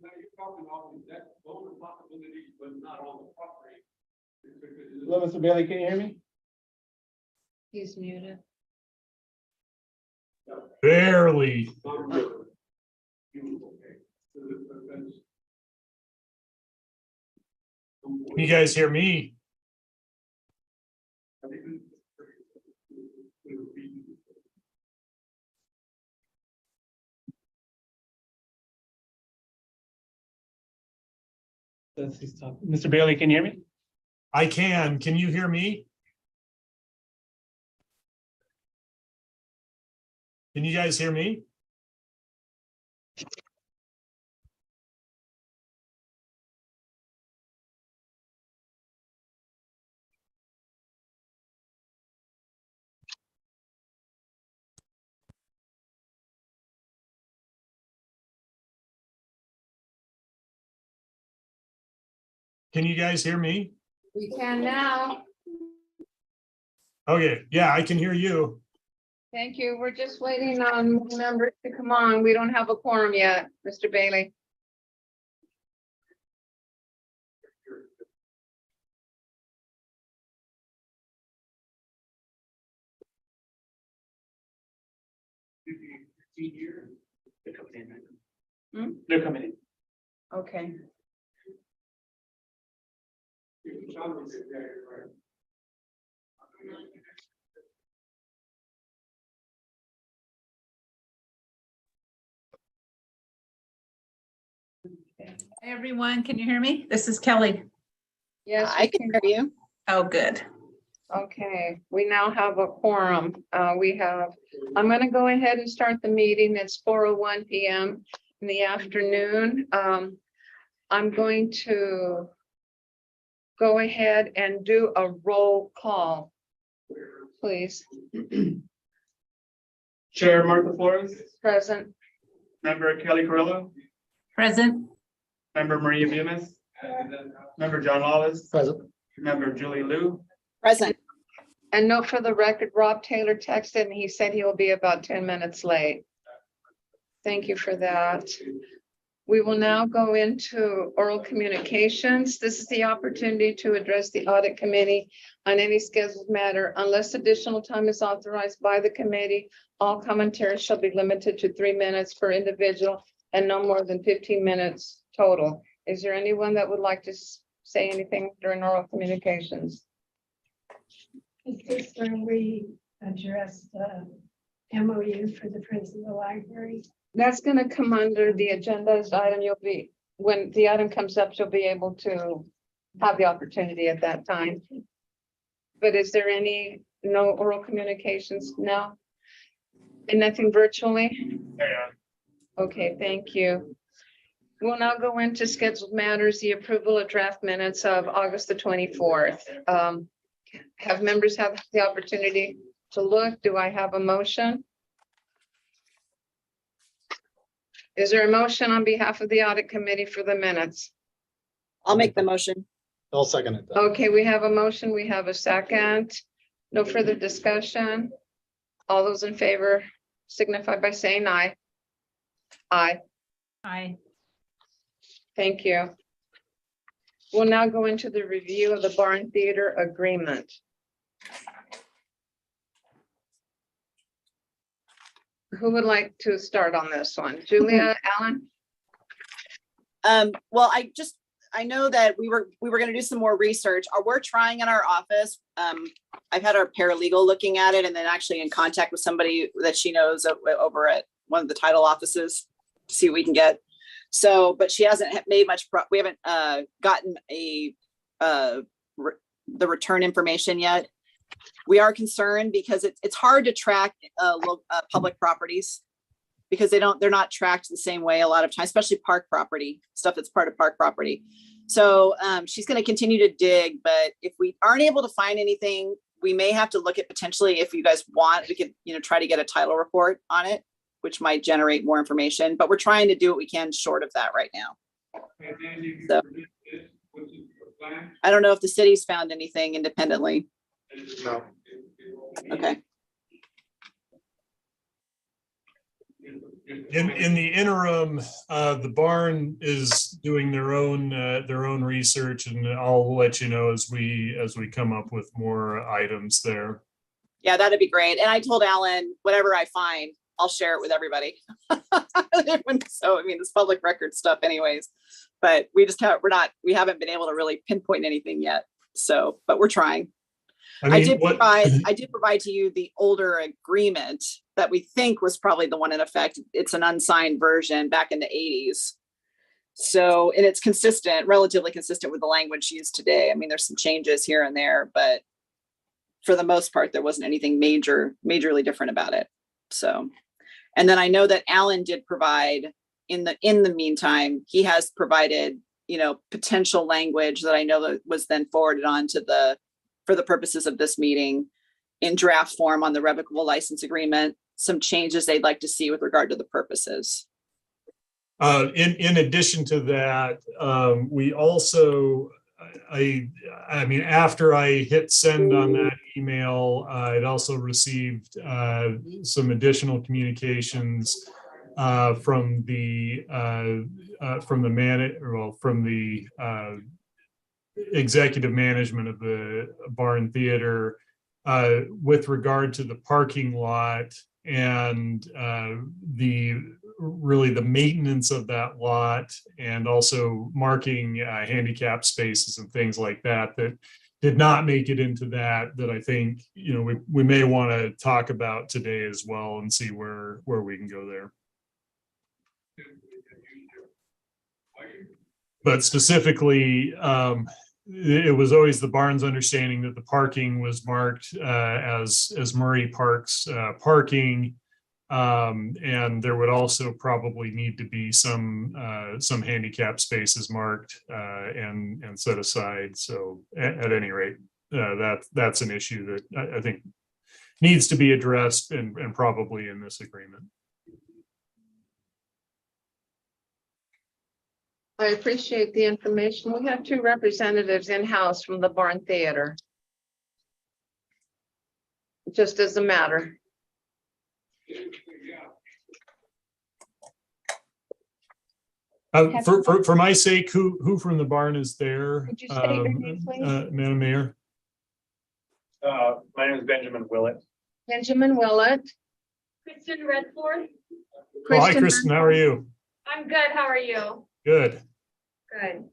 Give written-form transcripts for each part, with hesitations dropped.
those are possibilities, but not on the property. Hello, Mr. Bailey, can you hear me? He's muted. Barely. Can you guys hear me? Mr. Bailey, can you hear me? I can. Can you hear me? Can you guys hear me? Can you guys hear me? We can now. Okay, yeah, I can hear you. Thank you. We're just waiting on members to come on. We don't have a quorum yet, Mr. Bailey. They're coming in. Hmm? They're coming in. Okay. Hey everyone, can you hear me? This is Kelly. Yes, I can hear you. Oh, good. okay. We now have a quorum. I'm going to go ahead and start the meeting. It's 4:01 p.m. in the afternoon. I'm going to go ahead and do a roll call, please. Chair Martha Flores, Present. member Kelly Carrillo, Present. member Maria Bemis, member John Lawless, Present. member Julie Liu, Present. And note for the record, Rob Taylor texted and he said he will be about 10 minutes late. Thank you for that. We will now go into oral communications. This is the opportunity to address the audit committee on any scheduled matter. Unless additional time is authorized by the committee, all commentaries shall be limited to 3 minutes per individual and no more than 15 minutes total. Is there anyone that would like to say anything during oral communications? Is this when we address the MOU for the Friends of the Library? That's going to come under the agenda as item. When the item comes up, you'll be able to have the opportunity at that time. But is there no oral communications? No? And nothing virtually? Okay, thank you. We'll now go into scheduled matters, the approval of draft minutes of August the 24th. Have members have the opportunity to look? Do I have a motion? Is there a motion on behalf of the audit committee for the minutes? I'll make the motion. I'll second it. Okay, we have a motion. We have a second. No further discussion. All those in favor signify by saying aye. Aye. Hi. Thank you. We'll now go into the review of the barn theater agreement. Who would like to start on this one? Julia, Alan? Well, I know that we were going to do some more research. We're trying in our office. I've had our paralegal looking at it and then actually in contact with somebody that she knows over at one of the title offices to see what we can get. So, but she hasn't made much, we haven't gotten the return information yet. We are concerned because it's hard to track public properties because they're not tracked the same way a lot of times, especially park property, stuff that's part of park property. So she's going to continue to dig, but if we aren't able to find anything, we may have to look at potentially, if you guys want, we could, try to get a title report on it, which might generate more information, but we're trying to do what we can short of that right now. So I don't know if the city's found anything independently. No. Okay. In the interim, the barn is doing their own research, and I'll let you know as we come up with more items there. Yeah, that'd be great. And I told Alan, whatever I find, I'll share it with everybody. So, I mean, it's public record stuff anyways, but we haven't been able to really pinpoint anything yet. So, but we're trying. I did provide to you the older agreement that we think was probably the one in effect. It's an unsigned version back in the 80s. So, and it's consistent, relatively consistent with the language used today. I mean, there's some changes here and there, but for the most part, there wasn't anything majorly different about it. So, and then I know that Alan did provide in the meantime, he has provided, potential language that I know that was then forwarded on to for the purposes of this meeting in draft form on the revocable license agreement, some changes they'd like to see with regard to the purposes. In addition to that, we also, I mean, after I hit send on that email, I'd also received some additional communications from the executive management of the Barn Theater with regard to the parking lot and the maintenance of that lot, and also marking handicap spaces and things like that did not make it into that I think we may want to talk about today as well and see where we can go there. But specifically, it was always the barn's understanding that the parking was marked as Murray Park's parking, and there would also probably need to be some handicap spaces marked and set aside. So at any rate, that's an issue that I think needs to be addressed and probably in this agreement. I appreciate the information. We have 2 representatives in-house from the Barn Theater. Just as a matter. For my sake, who from the barn is there? Could you state your name, please? Madam Mayor. My name is Benjamin Willett. Benjamin Willett. Kristen Redford. Oh, hi, Kristen. How are you? I'm good. How are you? Good. Good.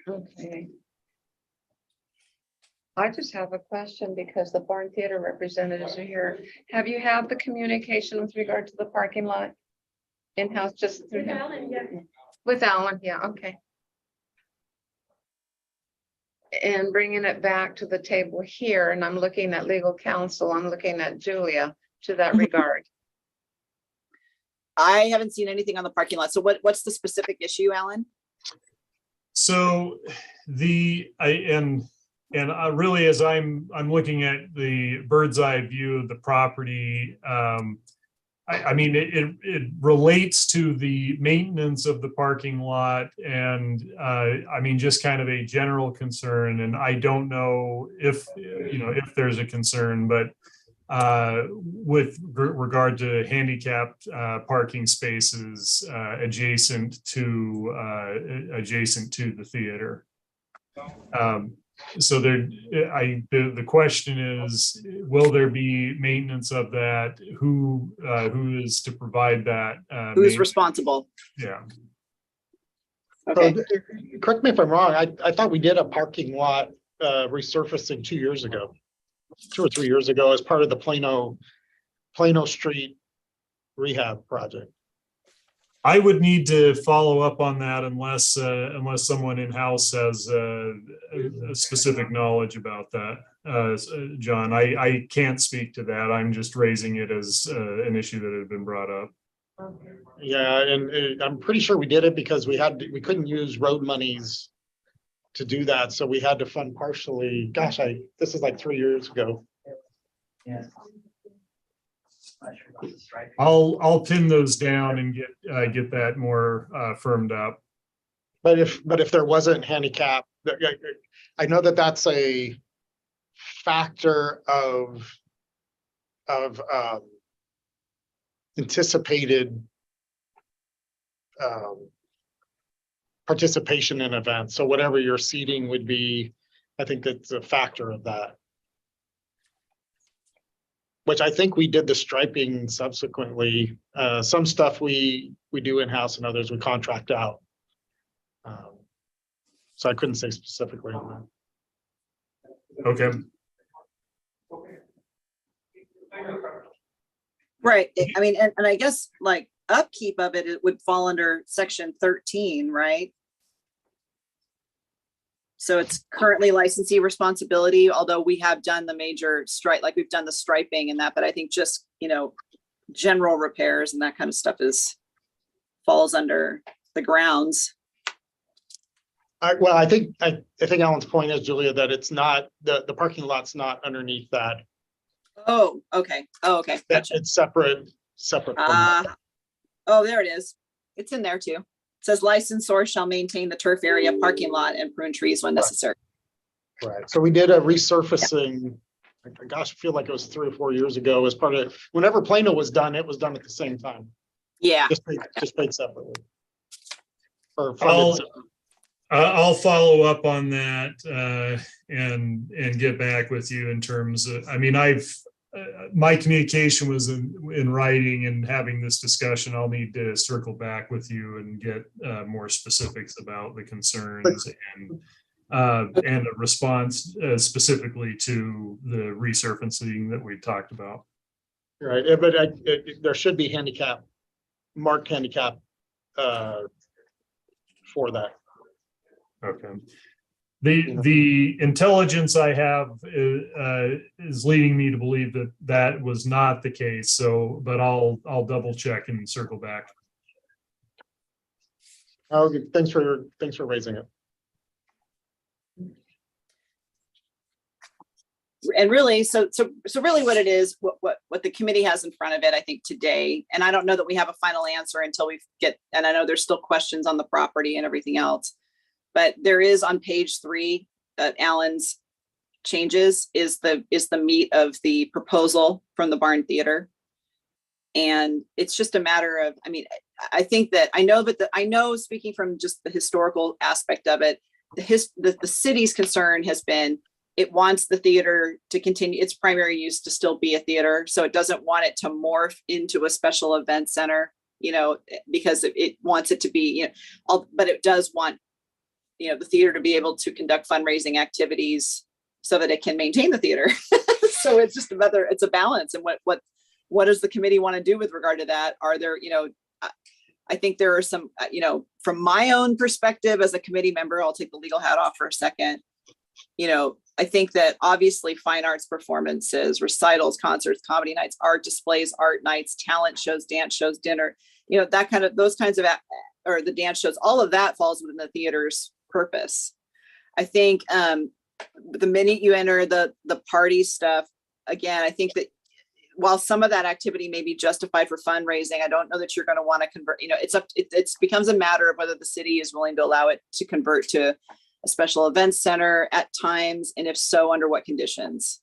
Okay. I just have a question because the Barn Theater representatives are here. Have you had the communication with regard to the parking lot? In-house, just through With him? Alan, yes. With Alan, yeah, okay. And bringing it back to the table here, and I'm looking at legal counsel, I'm looking at Julia to that regard. I haven't seen anything on the parking lot. So what's the specific issue, Alan? So really, as I'm looking at the bird's eye view of the property, I mean, it relates to the maintenance of the parking lot, and I mean, just kind of a general concern. And I don't know if there's a concern, but with regard to handicapped parking spaces adjacent to the theater. So the question is, will there be maintenance of that? Who is to provide that? Who's responsible? Yeah. Okay. So, correct me if I'm wrong, I thought we did a parking lot resurfacing 2 years ago, 2 or 3 years ago, as part of the Plano Street rehab project. I would need to follow up on that unless someone in-house has a specific knowledge about that. John, I can't speak to that. I'm just raising it as an issue that had been brought up. Yeah, and I'm pretty sure we did it because we couldn't use road monies to do that, so we had to fund partially. Gosh, this is like 3 years ago. Yeah. I'll pin those down and get that more firmed up. But if there wasn't handicap, I know that's a factor of anticipated participation in events. So whatever your seating would be, I think that's a factor of that. Which I think we did the striping subsequently. Some stuff we do in-house and others we contract out. So I couldn't say specifically on that. Okay. Right. I mean, and I guess like upkeep of it, it would fall under section 13, right? So it's currently licensee responsibility, although we have done the major stripe, like we've done the striping and that, but I think just, general repairs and that kind of stuff falls under the grounds. I think Alan's point is, Julia, that it's not, the parking lot's not underneath that. Oh, okay. Oh, okay. That Gotcha. it's separate from that. Oh, there it is. It's in there too. It says licensor shall maintain the turf area, parking lot, and prune trees when necessary. Right. So we did a resurfacing, gosh, I feel like it was 3 or 4 years ago as part of, whenever Plano was done, it was done at the same time. Yeah. Just paid separately. Or I'll- funded separately. I'll follow up on that and get back with you in terms of, I mean, my communication was in writing, and having this discussion, I'll need to circle back with you and get more specifics about the concerns and a response specifically to the resurfacing that we talked about. Right, but there should be marked handicap for that. Okay. The intelligence I have is leading me to believe that was not the case. So, but I'll double check and circle back. Okay, thanks for raising it. And really, so really what it is, what the committee has in front of it, I think today, and I don't know that we have a final answer until and I know there's still questions on the property and everything else, but there is on page 3, Alan's changes is the meat of the proposal from the Barn Theater. And it's just a matter of, I mean, I think that I know speaking from just the historical aspect of it, the city's concern has been, it wants the theater to continue its primary use to still be a theater. So it doesn't want it to morph into a special event center, because it wants it to be, but it does want, the theater to be able to conduct fundraising activities so that it can maintain the theater. So it's just it's a balance. And what does the committee want to do with regard to that? Are there, I think there are some, from my own perspective as a committee member, I'll take the legal hat off for a second. I think that obviously fine arts performances, recitals, concerts, comedy nights, art displays, art nights, talent shows, dance shows, dinner, those kinds of, or the dance shows, all of that falls within the theater's purpose. I think the minute you enter the party stuff, again, I think that while some of that activity may be justified for fundraising, I don't know that you're going to want to convert, it becomes a matter of whether the city is willing to allow it to convert to a special events center at times, and if so, under what conditions.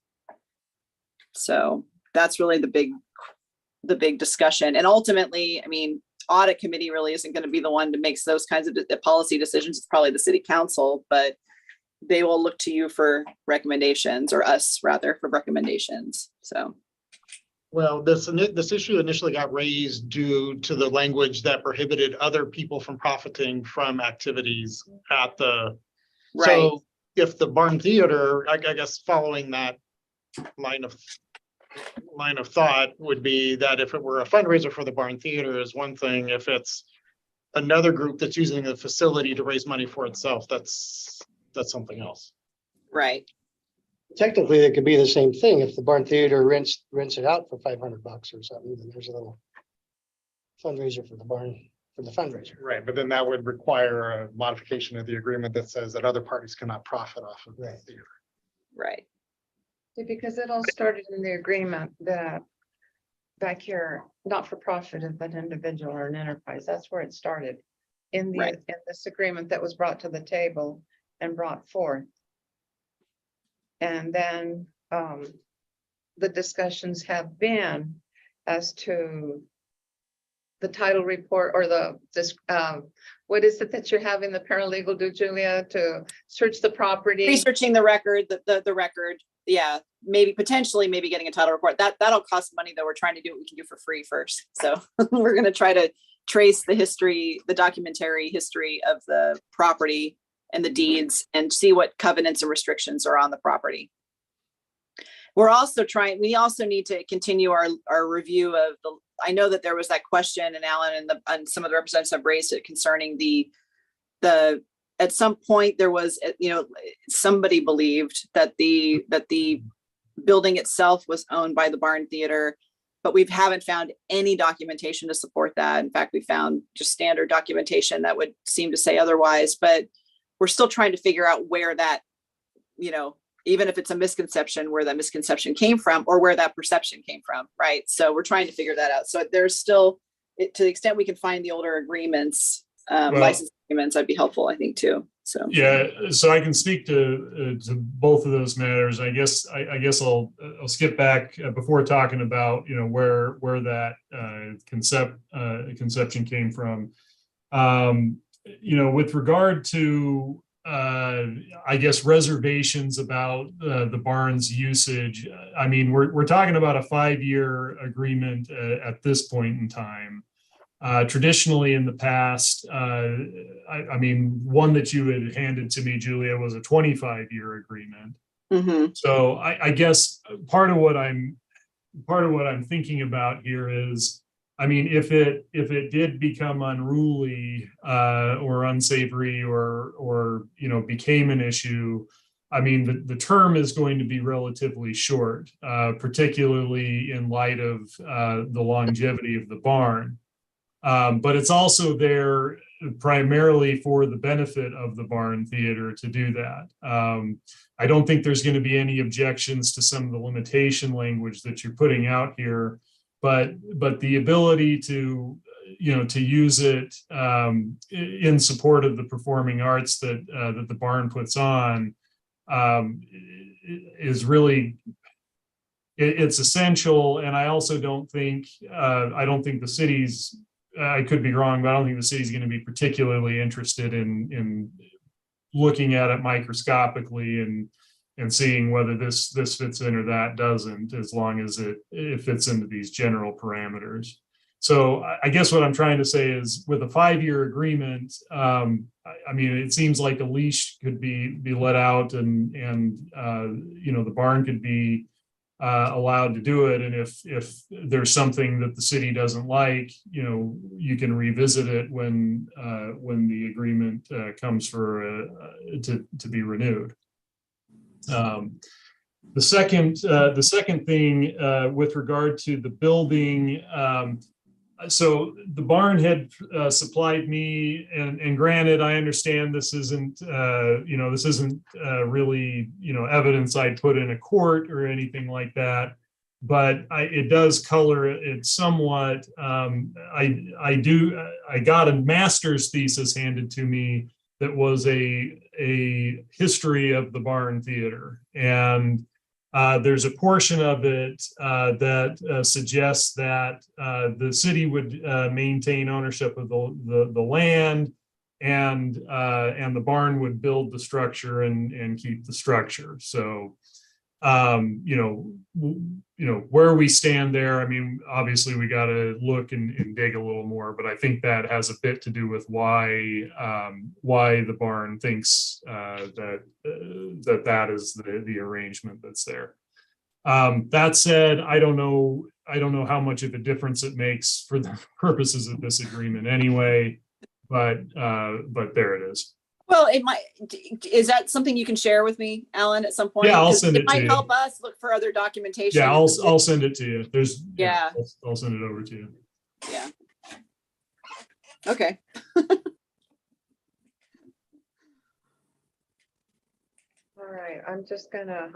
So that's really the big discussion. And ultimately, I mean, audit committee really isn't going to be the one to make those kinds of policy decisions. It's probably the city council, but they will look to you for recommendations, or us rather, for recommendations. So. Well, this issue initially got raised due to the language that prohibited other people from profiting from activities at the. Right. So if the Barn Theater, I guess following that line of thought would be that if it were a fundraiser for the Barn Theater is one thing, if it's another group that's using the facility to raise money for itself, that's something else. Right. Technically, it could be the same thing. If the Barn Theater rents it out for $500 or something, then there's a little fundraiser for the barn, for the fundraiser. Right, but then that would require a modification of the agreement that says that other parties cannot profit off of the Right. theater. Right. Because it all started in the agreement that back here, not for profit, but individual or an enterprise, that's where it started. In Right. this agreement that was brought to the table and brought forth. And then the discussions have been as to the title report or this, what is it that you're having the paralegal do, Julia, to search the property? Researching the record, the record, yeah, maybe potentially, maybe getting a title report. That'll cost money, though. We're trying to do what we can do for free first. So we're gonna try to trace the history, the documentary history of the property and the deeds and see what covenants and restrictions are on the property. We also need to continue our review of I know that there was that question, and Alan and some of the representatives have raised it concerning at some point there was, somebody believed that the building itself was owned by the Barn Theater, but we haven't found any documentation to support that. In fact, we found just standard documentation that would seem to say otherwise, but we're still trying to figure out where that, even if it's a misconception, where that misconception came from or where that perception came from, right? So we're trying to figure that out. So there's still, to the extent we can find the older agreements, license agreements, that'd be helpful, I think, too. So Yeah, so I can speak to both of those matters. I guess I'll skip back before talking about where that conception came from. With regard to I guess reservations about the barn's usage. I mean, we're talking about a 5-year agreement at this point in time. Traditionally in the past, I mean, one that you had handed to me, Julia, was a 25-year agreement. Mhm. So I guess part of what I'm thinking about here is, I mean, if it did become unruly or unsavory or became an issue, I mean, the term is going to be relatively short, particularly in light of the longevity of the barn. But it's also there primarily for the benefit of the Barn Theater to do that. I don't think there's going to be any objections to some of the limitation language that you're putting out here, but the ability to use it in support of the performing arts that the barn puts on is really, it's essential. And I also don't think the city's, I could be wrong, but I don't think the city's going to be particularly interested in looking at it microscopically and seeing whether this fits in or that doesn't, as long as it fits into these general parameters. So I guess what I'm trying to say is, with a 5-year agreement, I mean, it seems like a leash could be let out, and the barn could be allowed to do it. And if there's something that the city doesn't like, you can revisit it when the agreement comes for to be renewed. The second thing with regard to the building, so the barn had supplied me, and granted, I understand this isn't really evidence I'd put in a court or anything like that, but it does color it somewhat. I got a master's thesis handed to me that was a history of the Barn Theater, and there's a portion of it that suggests that the city would maintain ownership of the land, and the barn would build the structure and keep the structure. So, where we stand there, I mean, obviously we got to look and dig a little more, but I think that has a bit to do with why the barn thinks that is the arrangement that's there. That said, I don't know how much of a difference it makes for the purposes of this agreement anyway, but there it is. Well, is that something you can share with me, Alan, at some point? Yeah, I'll send it to might you. help us look for other documentation. Yeah, I'll send it to you. Yeah. I'll send it over to you. Yeah. Okay. All right,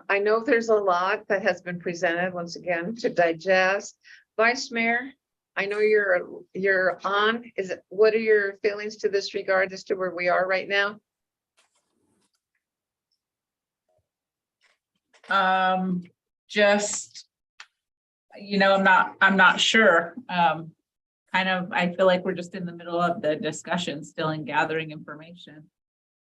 I know there's a lot that has been presented once again to digest. Vice Mayor, I know you're on. What are your feelings to this regard as to where we are right now? Just, I'm not sure. I feel like we're just in the middle of the discussion still and gathering information.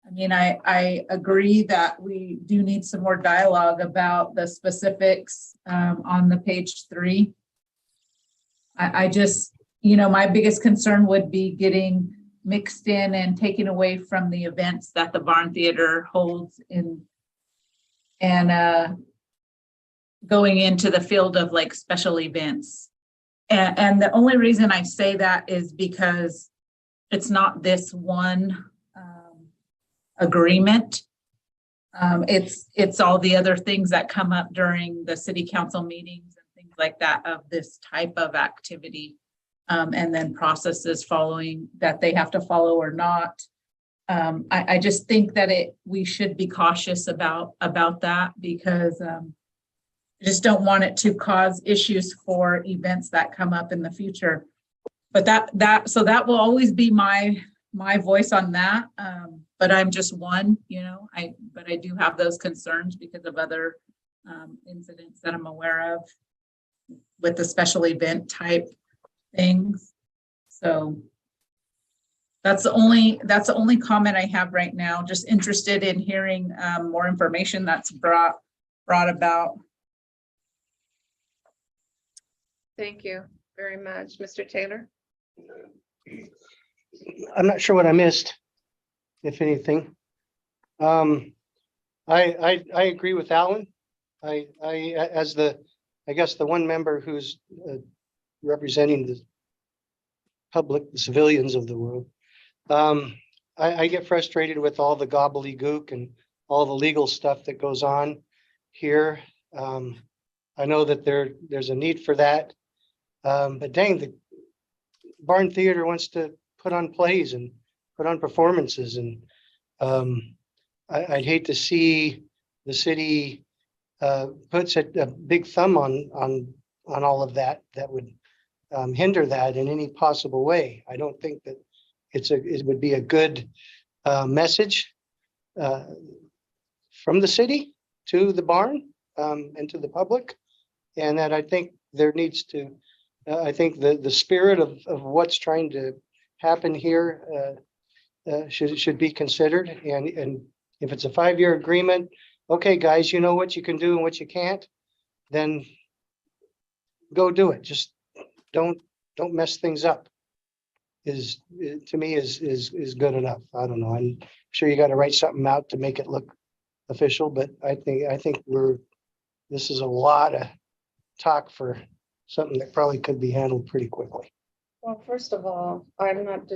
I mean, I agree that we do need some more dialogue about the specifics on the page 3. I just, my biggest concern would be getting mixed in and taken away from the events that the Barn Theater holds in, and going into the field of like special events. And the only reason I say that is because it's not this one agreement. It's all the other things that come up during the city council meetings and things like that of this type of activity. And then processes following that they have to follow or not. I just think that we should be cautious about that, because I just don't want it to cause issues for events that come up in the future. But so that will always be my voice on that. But I'm just one, but I do have those concerns because of other incidents that I'm aware of with the special event type things. So that's the only comment I have right now. Just interested in hearing more information that's brought about. Thank you very much, Mr. Taylor. I'm not sure what I missed, if anything. I agree with Alan. I guess the one member who's representing the public, the civilians of the world. I get frustrated with all the gobbledygook and all the legal stuff that goes on here. I know that there's a need for that. But dang, the Barn Theater wants to put on plays and put on performances, and I'd hate to see the city puts a big thumb on all of that. That would hinder that in any possible way. I don't think that it would be a good message from the city to the barn and to the public, and that I think there needs to. I think the spirit of what's trying to happen here should be considered, and if it's a 5-year agreement, okay, guys, you know what you can do and what you can't, then go do it. Just don't mess things up. To me is good enough. I don't know. I'm sure you got to write something out to make it look official, but I think this is a lot of talk for something that probably could be handled pretty quickly. Well, first of all, I'm not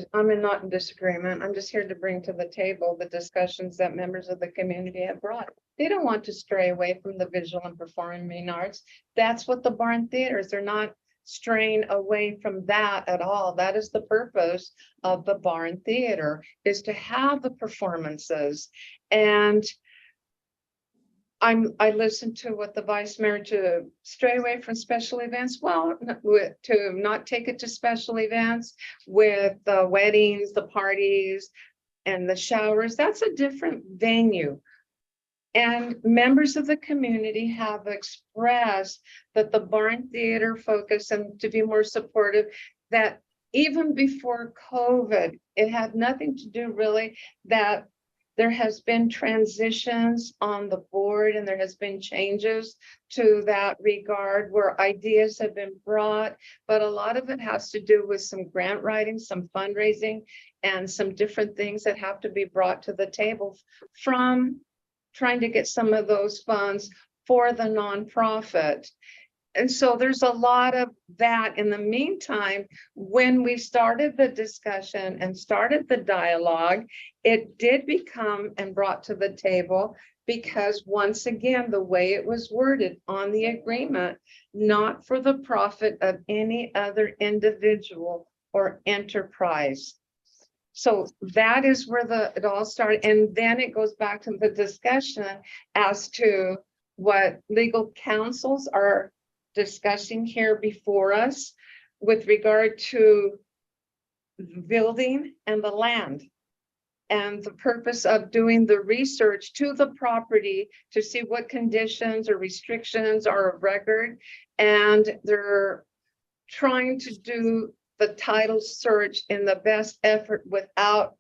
in disagreement. I'm just here to bring to the table the discussions that members of the community have brought. They don't want to stray away from the visual and performing arts. That's what the Barn Theater is. They're not straying away from that at all. That is the purpose of the Barn Theater, is to have the performances. And I listened to what the vice mayor, to stray away from special events. Well, to not take it to special events with the weddings, the parties, and the showers. That's a different venue. And members of the community have expressed that the Barn Theater focus, and to be more supportive, that even before COVID, it had nothing to do really, that there has been transitions on the board and there has been changes to that regard where ideas have been brought, but a lot of it has to do with some grant writing, some fundraising, and some different things that have to be brought to the table from trying to get some of those funds for the nonprofit. And so there's a lot of that. In the meantime, when we started the discussion and started the dialogue, it did become and brought to the table because once again, the way it was worded on the agreement, not for the profit of any other individual or enterprise. So that is where it all started. And then it goes back to the discussion as to what legal counsels are discussing here before us with regard to the building and the land. and the purpose of doing the research to the property to see what conditions or restrictions are of record. And they're trying to do the title search in the best effort without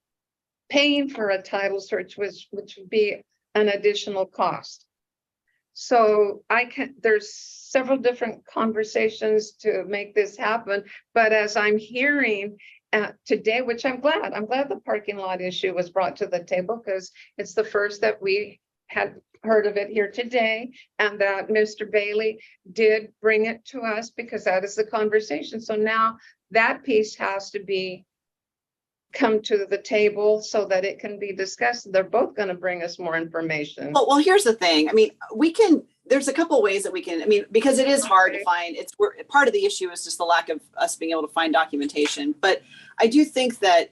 paying for a title search, which would be an additional cost. So there's several different conversations to make this happen, but as I'm hearing today, which I'm glad the parking lot issue was brought to the table, because it's the first that we had heard of it here today, and that Mr. Bailey did bring it to us, because that is the conversation. So now that piece has to come to the table so that it can be discussed. They're both going to bring us more information. Well, here's the thing. I mean, there's a couple of ways that we can, I mean, because it is hard to find, part of the issue is just the lack of us being able to find documentation. But I do think that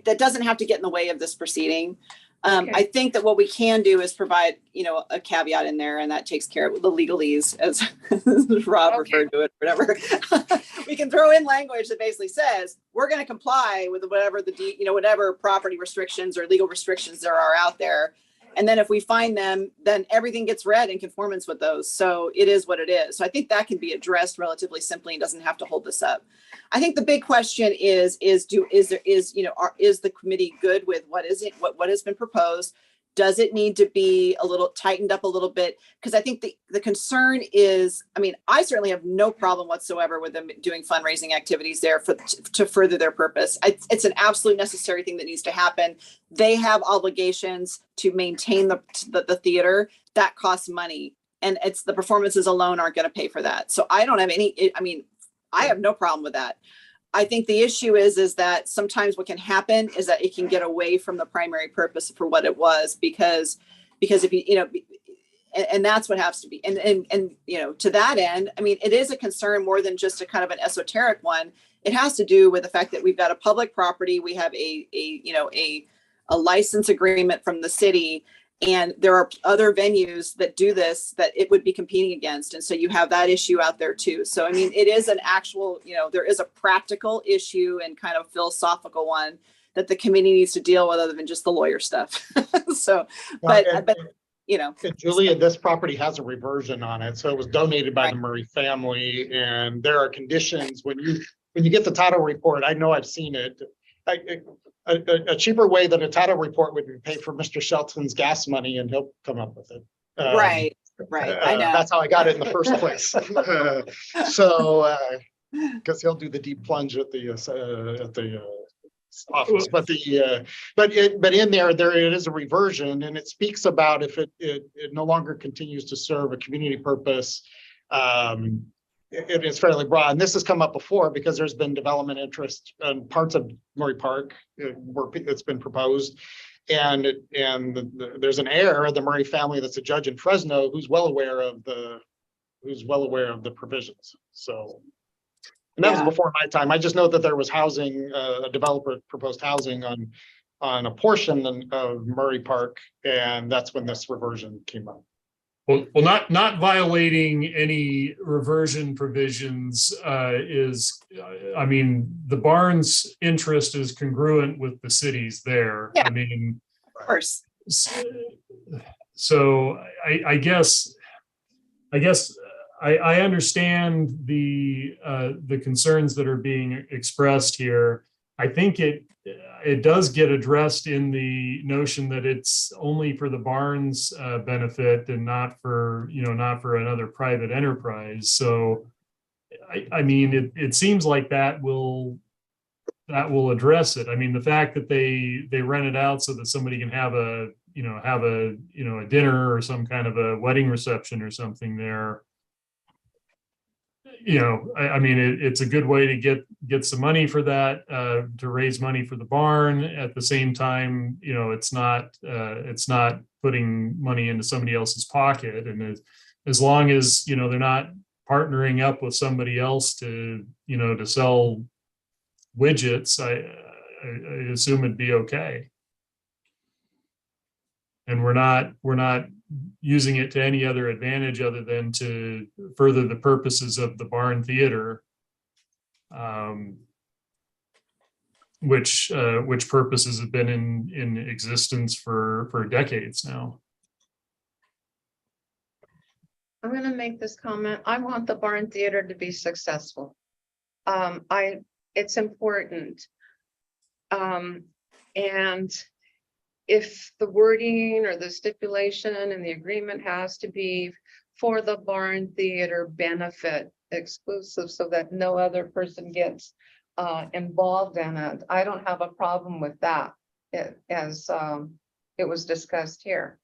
that doesn't have to get in the way of this proceeding. I think that what we can do is provide, a caveat in there, and that takes care of the legalese, as Rob referred to it, whatever. We can throw in language that basically says, we're going to comply with whatever whatever property restrictions or legal restrictions there are out there. And then if we find them, then everything gets read in conformance with those. So it is what it is. So I think that can be addressed relatively simply and doesn't have to hold this up. I think the big question is the committee good with what has been proposed? Does it need to be a little tightened up a little bit? Because I think the concern is, I mean, I certainly have no problem whatsoever with them doing fundraising activities there to further their purpose. It's an absolute necessary thing that needs to happen. They have obligations to maintain the theater. That costs money, and it's the performances alone aren't going to pay for that. So I don't have I have no problem with that. I think the issue is that sometimes what can happen is that it can get away from the primary purpose for what it was, because if and that's what has to be. And to that end, I mean, it is a concern more than just a kind of an esoteric one. It has to do with the fact that we've got a public property. We have a license agreement from the city, and there are other venues that do this that it would be competing against. And so you have that issue out there too. So, I mean, it is an actual, there is a practical issue and kind of philosophical one that the committee needs to deal with, other than just the lawyer stuff. So, but Julia, this property has a reversion on it. So it was donated by the Murray family, and there are conditions when you get the title report. I know I've seen it. A cheaper way than a title report would be pay for Mr. Shelton's gas money, and he'll come up with it. Right. I know. That's how I got it in the first place. Because he'll do the deep plunge at the office, but in there it is a reversion, and it speaks about if it no longer continues to serve a community purpose. It is fairly broad, and this has come up before because there's been development interest in parts of Murray Park where it's been proposed, and there's an heir of the Murray family that's a judge in Fresno who's well aware of the provisions. So, and that was before my time. I just know that there was housing, a developer proposed housing on a portion of Murray Park, and that's when this reversion came up. Well, not violating any reversion provisions I mean, the barn's interest is congruent with the city's there. Yeah. I mean, Of course. So I guess I understand the concerns that are being expressed here. I think it does get addressed in the notion that it's only for the barn's benefit and not for another private enterprise. So I mean, it seems like that will address it. I mean, the fact that they rent it out so that somebody can have a dinner or some kind of a wedding reception or something there. I mean, it's a good way to get some money for that, to raise money for the barn. At the same time, it's not putting money into somebody else's pocket. And as long as, they're not partnering up with somebody else to sell widgets, I assume it'd be okay. And we're not using it to any other advantage other than to further the purposes of the barn theater. which purposes have been in existence for decades now. I'm gonna make this comment. I want the barn theater to be successful. It's important. And if the wording or the stipulation in the agreement has to be for the barn theater benefit exclusive so that no other person gets involved in it, I don't have a problem with that, as it was discussed here.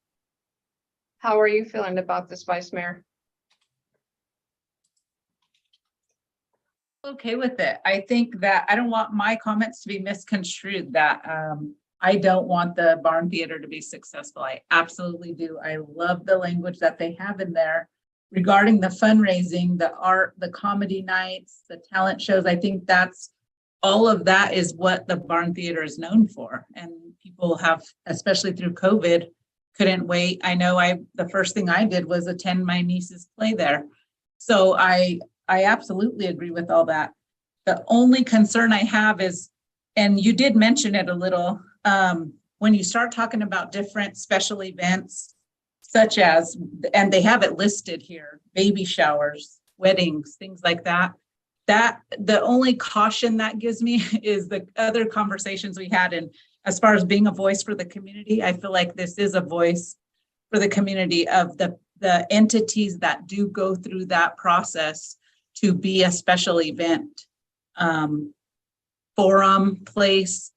How are you feeling about this, Vice Mayor? Okay with it. I think that I don't want my comments to be misconstrued that I don't want the barn theater to be successful. I absolutely do. I love the language that they have in there regarding the fundraising, the art, the comedy nights, the talent shows. I think that's all of that is what the barn theater is known for. And people have, especially through COVID, couldn't wait. I know the first thing I did was attend my niece's play there. So I absolutely agree with all that. The only concern I have is, and you did mention it a little, when you start talking about different special events, such as, and they have it listed here, baby showers, weddings, things like that. That the only caution that gives me is the other conversations we had. And as far as being a voice for the community, I feel like this is a voice for the community of the entities that do go through that process to be a special event, forum, place,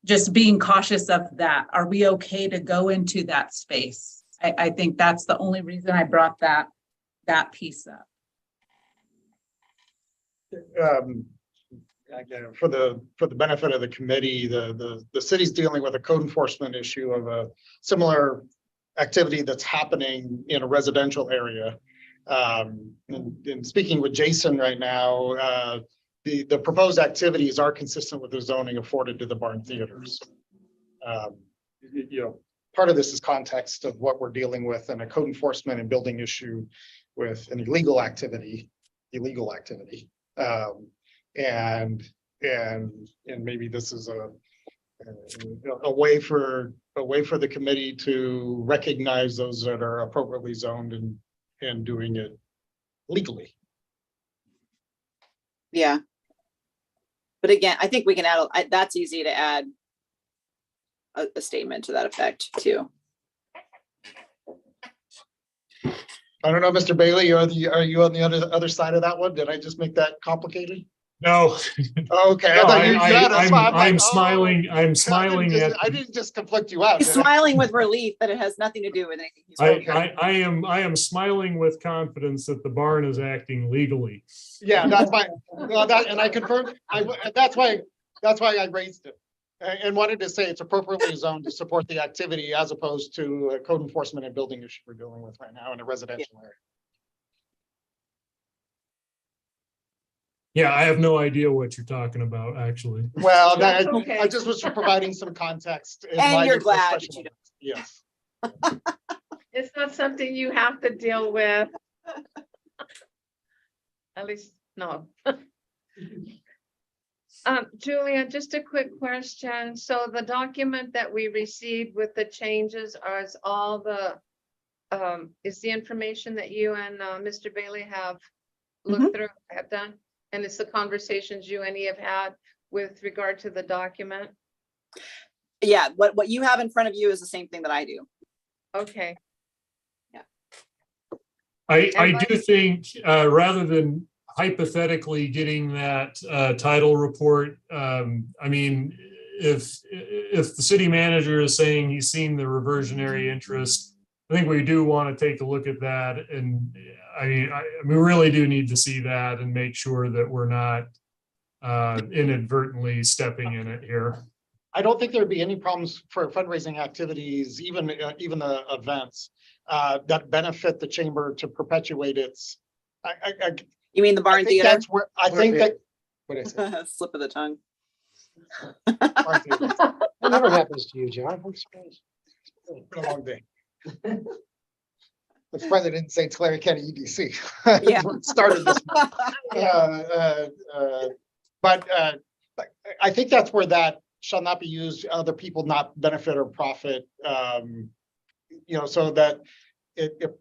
just being cautious of that. Are we okay to go into that space? I think that's the only reason I brought that piece up. Again, for the benefit of the committee, the city's dealing with a code enforcement issue of a similar activity that's happening in a residential area. And speaking with Jason right now, the proposed activities are consistent with the zoning afforded to the barn theaters. Part of this is context of what we're dealing with and a code enforcement and building issue with an illegal activity. And maybe this is a way for the committee to recognize those that are appropriately zoned and doing it legally. Yeah. But again, I think we can add, that's easy to add a statement to that effect too. I don't know, Mr. Bailey, are you on the other side of that one? Did I just make that complicated? No. Okay. No, I'm smiling. I'm smiling at. I didn't just conflict you out. He's smiling with relief that it has nothing to do with anything. He's I am smiling with confidence that the barn is acting legally. Yeah, that's my, and I confirmed, that's why I raised it. And wanted to say it's appropriately zoned to support the activity as opposed to a code enforcement and building issue we're dealing with right now in a residential area. Yeah, I have no idea what you're talking about, actually. Well, That's okay. I just was providing some context. And you're glad that you don't. Yes. It's not something you have to deal with. At least, no. Julia, just a quick question. So the document that we received with the changes is all the, is the information that you and Mr. Bailey have looked through, have done? And it's the conversations you and he have had with regard to the document? Yeah, what you have in front of you is the same thing that I do. Okay. Yeah. I do think rather than hypothetically getting that title report, I mean, if the city manager is saying he's seen the reversionary interest, I think we do want to take a look at that. And I mean, we really do need to see that and make sure that we're not inadvertently stepping in it here. I don't think there'd be any problems for fundraising activities, even the events that benefit the chamber to perpetuate its. You mean the barn theater? That's where I think that. What is it? Slip of the tongue. Barn theater. That never happens to you, John. I'm surprised. It's been a long day. The president St. Clair County EDC. Yeah. Started this. But I think that's where that shall not be used, other people not benefit or profit. So that it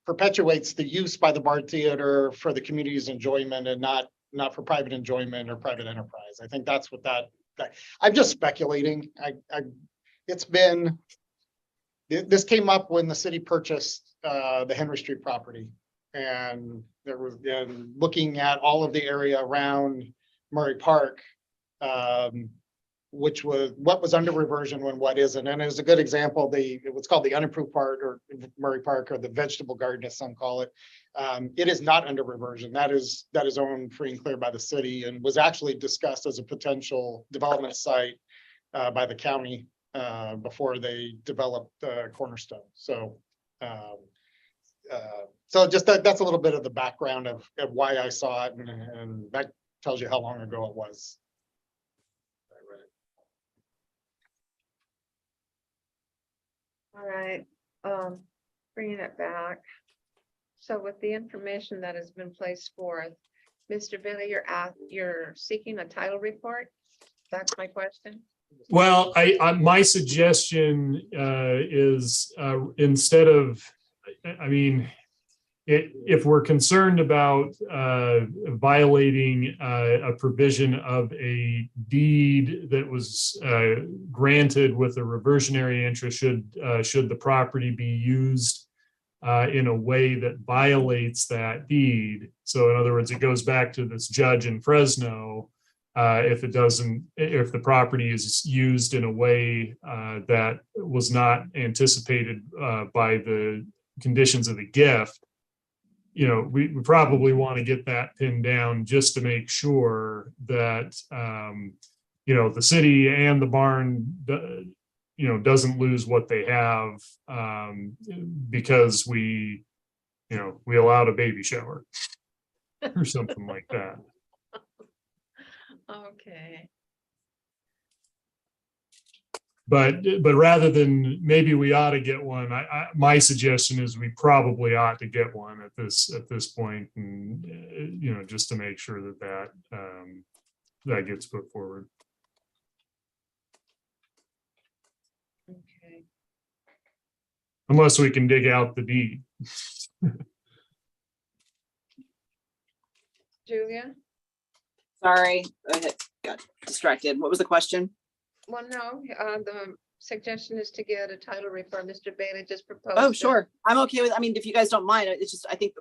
perpetuates the use by the Bard Theater for the community's enjoyment and not for private enjoyment or private enterprise. I think that's what that I'm just speculating. This came up when the city purchased the Henry Street property. And there was, looking at all of the area around Murray Park, which was what was under reversion when what isn't. And it was a good example, it was called the unimproved part or Murray Park, or the vegetable garden as some call it. It is not under reversion. That is owned free and clear by the city and was actually discussed as a potential development site by the county before they developed Cornerstone. So just that's a little bit of the background of why I saw it, and that tells you how long ago it was. All right, bringing it back. So with the information that has been placed forth, Mr. Billy, you're seeking a title report? That's my question. Well, my suggestion is instead of, I mean, if we're concerned about violating a provision of a deed that was granted with a reversionary interest, should the property be used in a way that violates that deed. So in other words, it goes back to this judge in Fresno. If the property is used in a way that was not anticipated by the conditions of the gift, we probably want to get that pinned down just to make sure that, the city and the barn, doesn't lose what they have because we allowed a baby shower or something like that. Okay. But rather than maybe we ought to get one, my suggestion is we probably ought to get one at this point, and just to make sure that gets put forward. Okay. Unless we can dig out the deed. Julia? Sorry, I got distracted. What was the question? Well, no, the suggestion is to get a title report. Mr. Bailey just proposed. Oh, it. sure. I'm okay with, I mean, if you guys don't mind, it's just, I think,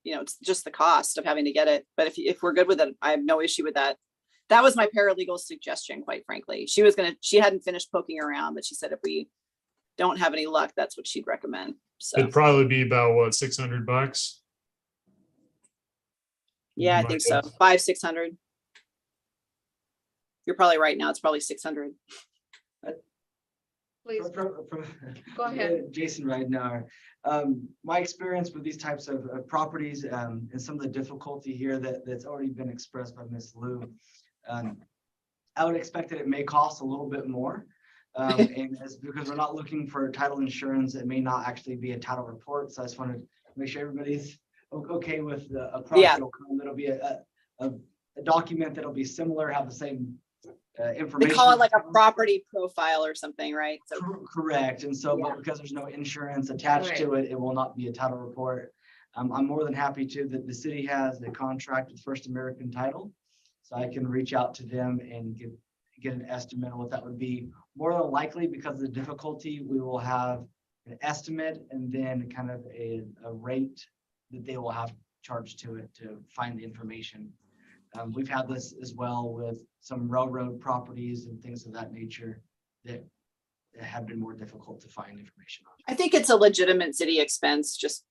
it's just the cost of having to get it. But if we're good with it, I have no issue with that. That was my paralegal suggestion, quite frankly. She hadn't finished poking around, but she said if we don't have any luck, that's what she'd recommend. So, It'd probably be about what, $600? yeah, I think so. 500-600. You're probably right now. It's probably 600. Please, From go ahead. Jason Ridenour. My experience with these types of properties and some of the difficulty here that's already been expressed by Ms. Lou, I would expect that it may cost a little bit more. And it's because we're not looking for title insurance, it may not actually be a title report. So I just wanted to make sure everybody's okay with a property. That'll be a document that'll be similar, have the same information. They call it like a property profile or something, right? So correct. And so, but because there's no insurance attached to it, it will not be a title report. I'm more than happy that the city has a contract with First American Title. So I can reach out to them and get an estimate on what that would be. More than likely, because of the difficulty, we will have an estimate and then kind of a rate that they will have charged to it to find the information. We've had this as well with some railroad properties and things of that nature that have been more difficult to find information on. I think it's a legitimate city expense, just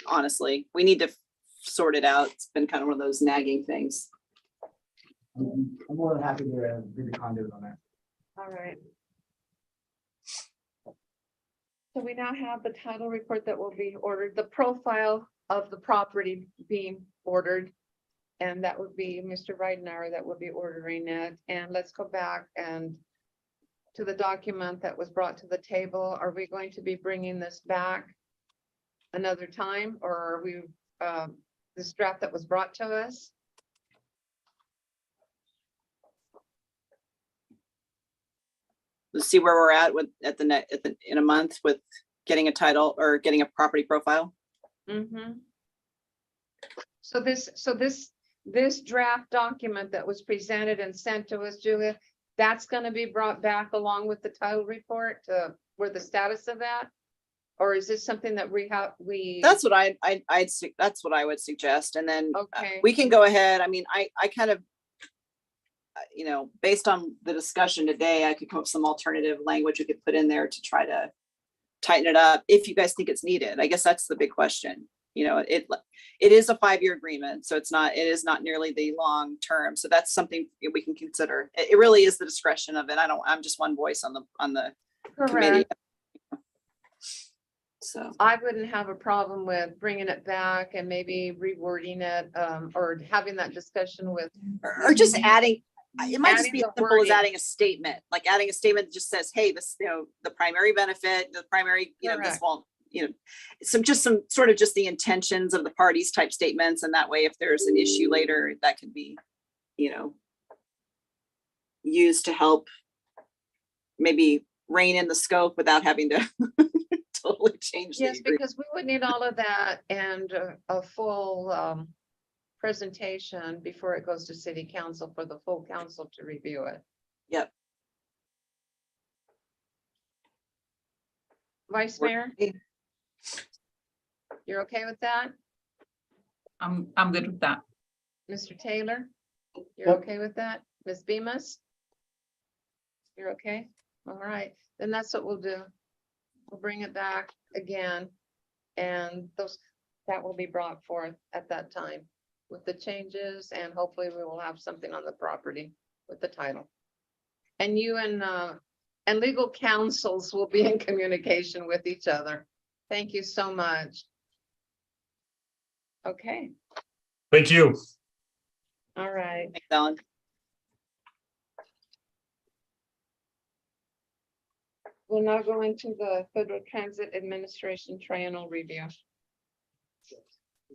honestly, we need to sort it out. It's been kind of one of those nagging things. I'm more than happy to be the conduit on that. All right. So we now have the title report that will be ordered, the profile of the property being ordered. And that would be Mr. Ridenour that would be ordering it. And let's go back and to the document that was brought to the table. Are we going to be bringing this back another time, or are we this draft that was brought to us? let's see where we're at with, in a month with getting a title or getting a property profile. Mhm. So this draft document that was presented and sent to us, Julia, that's gonna be brought back along with the title report to where the status of that? Or is this something that That's what that's what I would suggest. And then Okay. we can go ahead. I mean, I kind of, based on the discussion today, I could come up with some alternative language we could put in there to try to tighten it up if you guys think it's needed. I guess that's the big question. It is a 5-year agreement, so it is not nearly the long term. So that's something we can consider. It really is the discretion of it. I'm just one voice on the committee. Correct. So I wouldn't have a problem with bringing it back and maybe rewording it, or having that discussion with. or just adding, it might just Adding be as the simple as wording. adding a statement, like adding a statement that just says, hey, this, the primary benefit, the primary, this Correct. won't, some sort of just the intentions of the parties type statements. And that way, if there's an issue later, that could be, used to help maybe rein in the scope without having to totally change the Yes, agreement. because we would need all of that and a full presentation before it goes to city council for the full council to review it. Yep. Vice Mayor, you're okay with that? I'm good with that. Mr. Taylor, you're Yep. okay with that? Ms. Bemis? You're okay? All right, then that's what we'll do. We'll bring it back again. And that will be brought forth at that time with the changes, and hopefully we will have something on the property with the title. And you and legal counsels will be in communication with each other. Thank you so much. Okay, Thank you. all right. Thanks, Ellen. We'll now go into the Federal Transit Administration Triennial Review.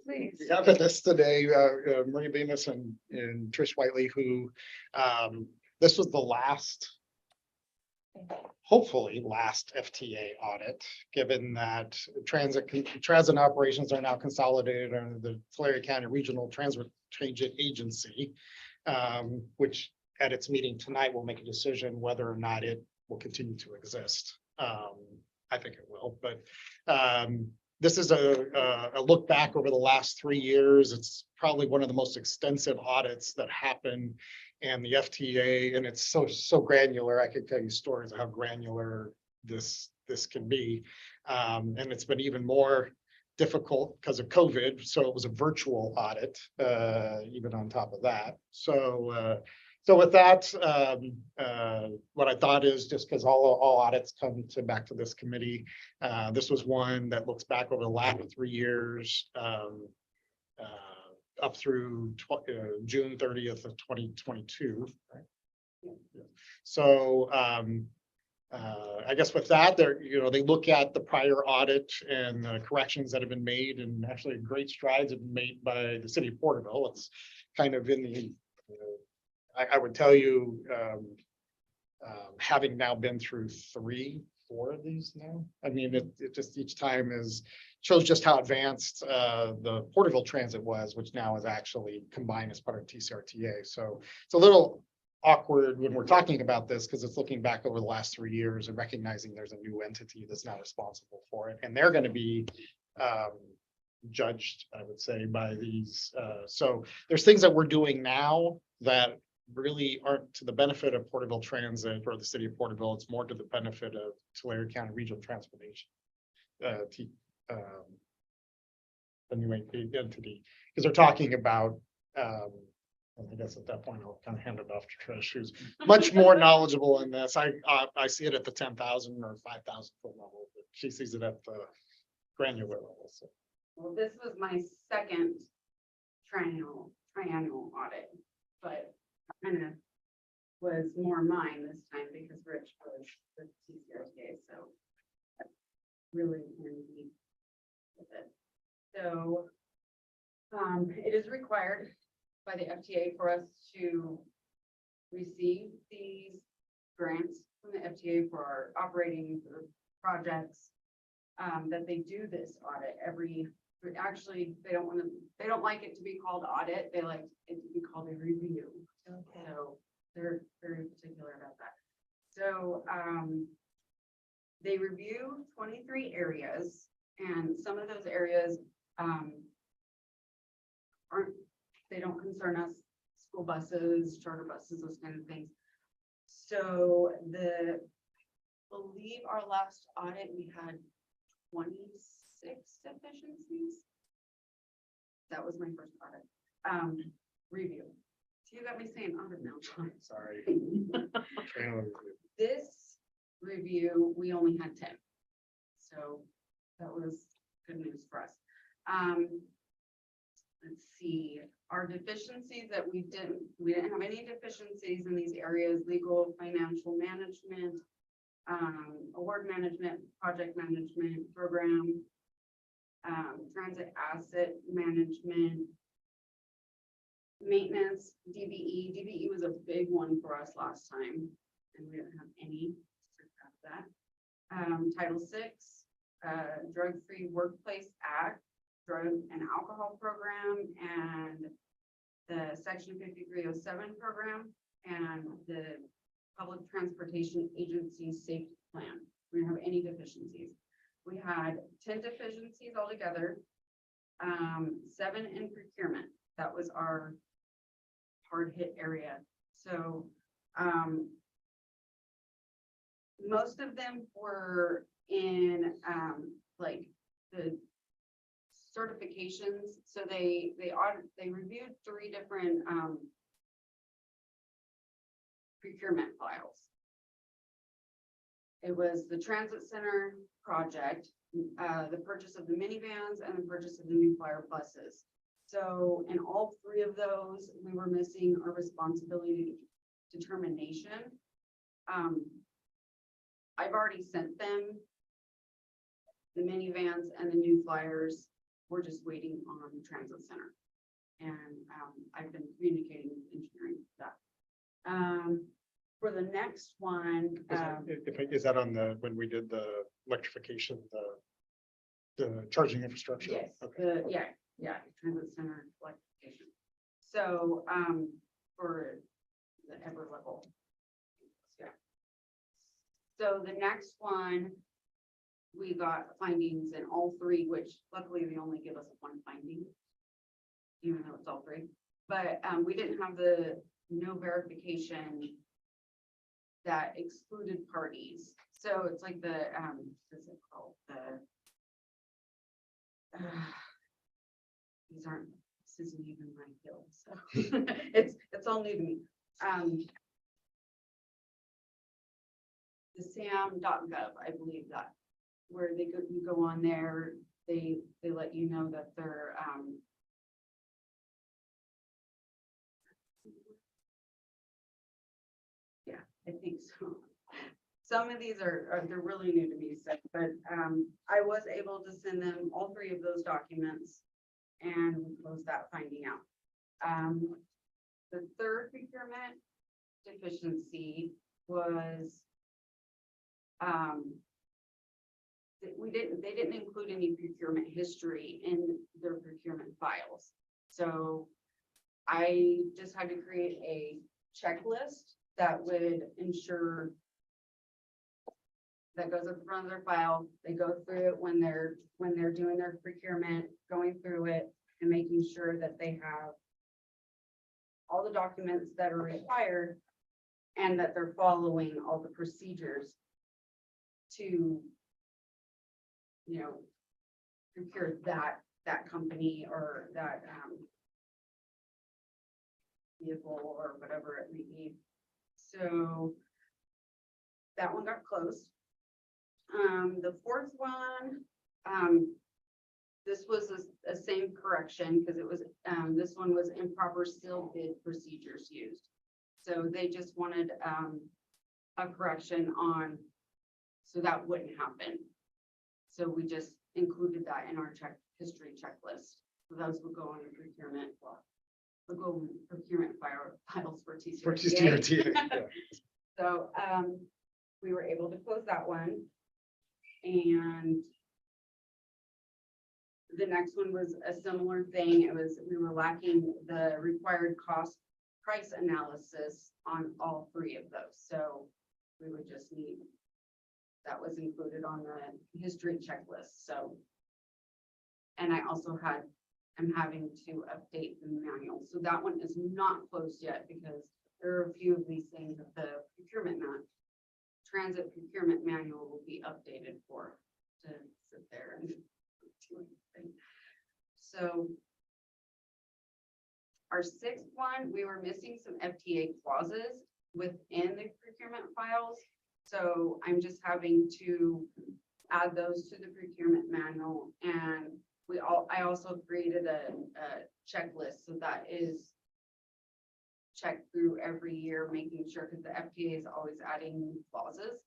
Please. We have with us today, Maria Bemis and Trish Whiteley, who, this was the last, hopefully last FTA audit, given that transit operations are now consolidated under the Tulare County Regional Transit Agency, which at its meeting tonight will make a decision whether or not it will continue to exist. I think it will, but this is a look back over the last 3 years. It's probably one of the most extensive audits that happen in the FTA, and it's so granular. I could tell you stories of how granular this can be, and it's been even more difficult because of COVID. So it was a virtual audit, even on top of that. So with that, what I thought is, just because all audits come back to this committee, this was one that looks back over the last 3 years, up through June 30th of 2022. Right? Yeah. So I guess with that, they look at the prior audit and the corrections that have been made, and actually great strides have been made by the city of Porterville. It's kind of in the I would tell you, having now been through 4 of these now, I mean, it just each time shows just how advanced the Porterville Transit was, which now is actually combined as part of TCRTA. So it's a little awkward when we're talking about this, because it's looking back over the last 3 years and recognizing there's a new entity that's now responsible for it, and they're going to be judged, I would say, by these. So there's things that we're doing now that really aren't to the benefit of Porterville Transit or the city of Porterville. It's more to the benefit of Tulare County Regional Transportation, the new entity, because they're talking about, I guess at that point, I'll kind of hand it off to Trish, who's much more knowledgeable in this. I see it at the 10,000 or 5,000 foot level, but she sees it at the granular level. So. Well, this was my second triennial audit, but kind of was more mine this time because Rich was the TCRTA, so really handy with it. So it is required by the FTA for us to receive these grants from the FTA for our operating projects. That they do this audit actually, they don't like it to be called audit, they like it to be called a review. Okay. So they're very particular about that. So, they review 23 areas, and some of those areas, they don't concern us, school buses, charter buses, those kind of things. So believe our last audit, we had 26 deficiencies. That was my first audit. Review. So you got me saying audit now. Sorry. This review, we only had 10. So that was good news for us. Let's see, our deficiencies that we didn't have any deficiencies in these areas: legal, financial management, award management, project management, program, transit asset management, maintenance, DBE. DBE was a big one for us last time, and we don't have any of that. Title VI, Drug-Free Workplace Act, Drug and Alcohol Program, and the Section 5307 program, and the Public Transportation Agency Safety Plan. We don't have any deficiencies. We had 10 deficiencies altogether, 7 in procurement. That was our hard hit area. So most of them were in like the certifications. So they reviewed 3 different procurement files. It was the transit center project, the purchase of the minivans, and the purchase of the new flyer buses. So in all 3 of those, we were missing our responsibility determination. I've already sent them the minivans and the new flyers. We're just waiting on the transit center. And I've been communicating with engineering that. For the next one, Is that on when we did the electrification, the charging infrastructure? yes, Okay. yeah, transit center electrification. So, for the ever level. Yeah. So the next one, we got findings in all 3, which luckily they only give us 1 finding, even though it's all 3. But we didn't have the no verification that excluded parties. So it's like the what's it called? This isn't even my field, so it's all new to me. The sam.gov, I believe that, where you go on there, they let you know that they're yeah, I think so. Some of these they're really new to me, but I was able to send them all 3 of those documents and close that finding out. The third procurement deficiency was they didn't include any procurement history in their procurement files. So I just had to create a checklist that would ensure that goes at the front of their file. They go through it when they're doing their procurement, going through it and making sure that they have all the documents that are required and that they're following all the procedures to, procure that company or that vehicle or whatever it may be. So that one got closed. The fourth one, this was a same correction because it was this one was improper sealed bid procedures used. So they just wanted a correction on, so that wouldn't happen. So we just included that in our history checklist. So those would go on the procurement. Well, we'll go in procurement files for TCRTA. For TCRTA, yeah. So we were able to close that one. And the next one was a similar thing. It was, we were lacking the required cost price analysis on all three of those. So we would just need, that was included on the history checklist. So, and I also I'm having to update the manual. So that one is not closed yet because there are a few of these things that the transit procurement manual will be updated for to sit there and do anything. So our sixth one, we were missing some FTA clauses within the procurement files. So I'm just having to add those to the procurement manual. And I also created a checklist. So that is checked through every year, making sure, because the FTA is always adding new clauses.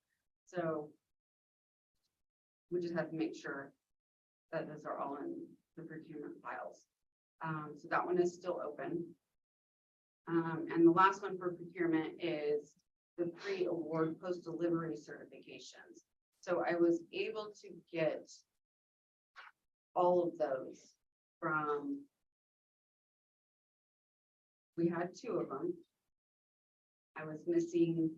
So we just have to make sure that those are all in the procurement files. So that one is still open. And the last one for procurement is the pre-award post-delivery certifications. So I was able to get all of those from, we had 2 of them. I was missing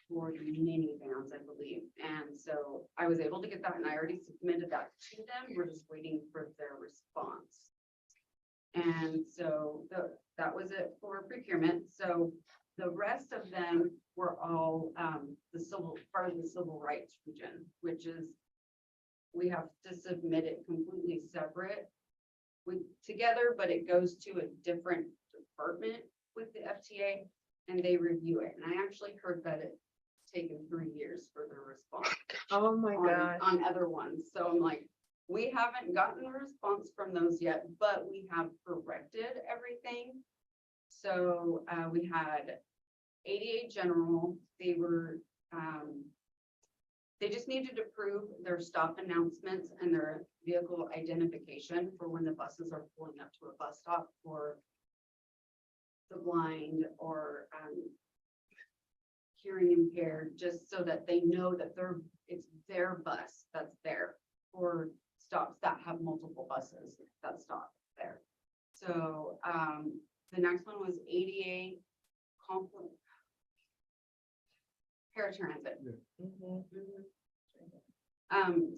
for the minivans, I believe. And so I was able to get that, and I already submitted that to them. We're just waiting for their response. And so that was it for procurement. So the rest of them were all part of the civil rights region, which is, we have to submit it completely separate together, but it goes to a different department with the FTA and they review it. And I actually heard that it's taken 3 years for the response. Oh my gosh. On other ones. So I'm like, we haven't gotten a response from those yet, but we have corrected everything. So we had ADA General, they were, they just needed to prove their stop announcements and their vehicle identification for when the buses are pulling up to a bus stop for the blind or hearing impaired, just so that they know that it's their bus that's there, or stops that have multiple buses that stop there. So the next one was ADA paratransit.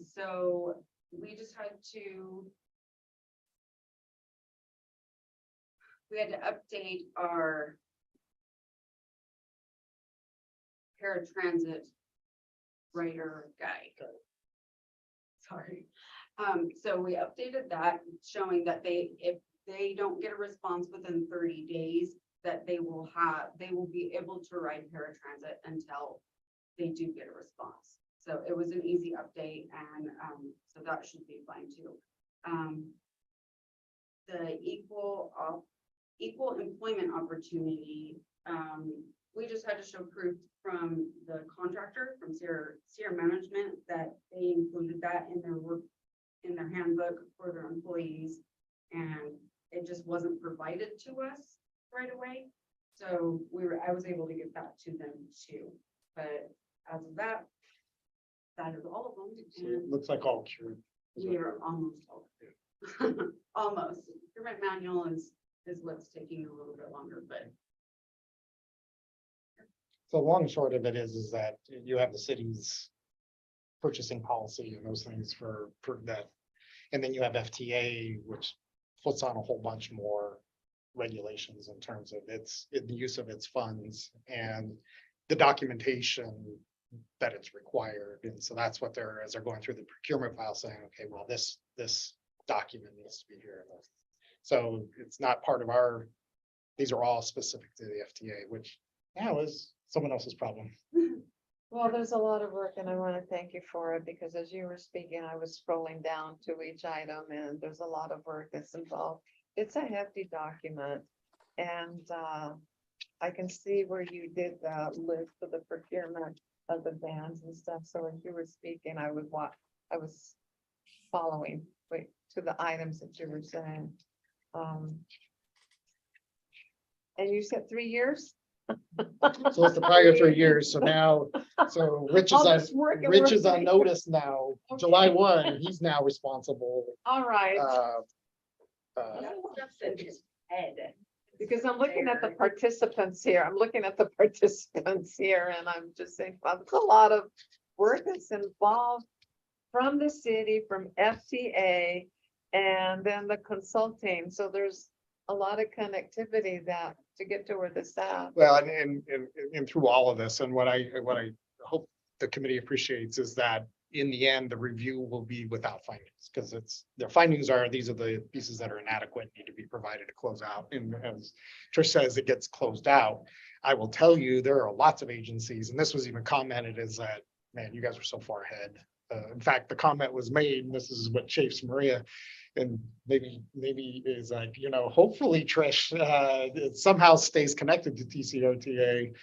So we just had to update our paratransit writer guide. Sorry. So we updated that, showing that if they don't get a response within 30 days, that they will be able to ride paratransit until they do get a response. So it was an easy update, and so that should be fine too. The equal employment opportunity, we just had to show proof from the contractor, from Sierra Management, that they included that in their work, in their handbook for their employees, and it just wasn't provided to us right away. So I was able to get that to them too. But as of that is all of them. So it looks like all cured. We are almost all there. Almost. Procurement manual is what's taking a little bit longer, but So long and short of it is that you have the city's purchasing policy and those things for that. And then you have FTA, which puts on a whole bunch more regulations in terms of the use of its funds and the documentation that it's required. And so that's what as they're going through the procurement file saying, okay, well, this document needs to be here. So it's not part of these are all specific to the FTA, which now is someone else's problem. Well, there's a lot of work and I want to thank you for it, because as you were speaking, I was scrolling down to each item and there's a lot of work that's involved. It's a hefty document, and I can see where you did the list of the procurement of the vans and stuff. So as you were speaking, I was following to the items that you were saying. And you said 3 years? So it's the prior 3 years. So now, so Rich is All on, this work and Rich work. is on notice now. Okay. July 1, he's now responsible. All right. Because I'm looking at the participants here. I'm looking at the participants here and I'm just saying, well, there's a lot of work that's involved from the city, from FTA, and then the consulting. So there's a lot of connectivity that to get to where this at. Well, and through all of this, and what I hope the committee appreciates is that in the end, the review will be without findings, because their findings are, these are the pieces that are inadequate, need to be provided to close out. And as Trish says, it gets closed out. I will tell you, there are lots of agencies, and this was even commented as that, man, you guys are so far ahead. In fact, the comment was made, and this is what chafes Maria, and maybe is like, hopefully Trish, it somehow stays connected to TCOTA.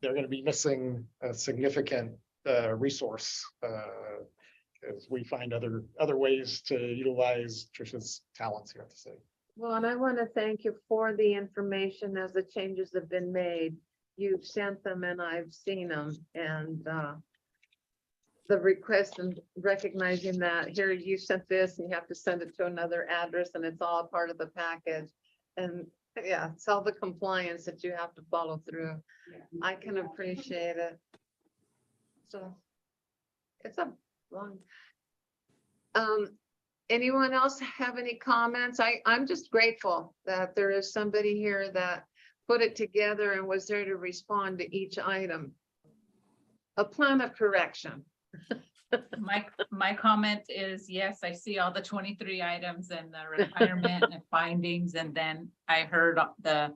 They're going to be missing a significant resource as we find other ways to utilize Trish's talents here at the city. Well, and I want to thank you for the information as the changes have been made. You've sent them and I've seen them, and the request and recognizing that here you sent this and you have to send it to another address and it's all part of the package. And yeah, it's all the compliance that you have to follow through. I can appreciate it. So it's a long. Anyone else have any comments? I'm just grateful that there is somebody here that put it together and was there to respond to each item. A plan of correction. My comment is, yes, I see all the 23 items and the retirement and findings, and then I heard the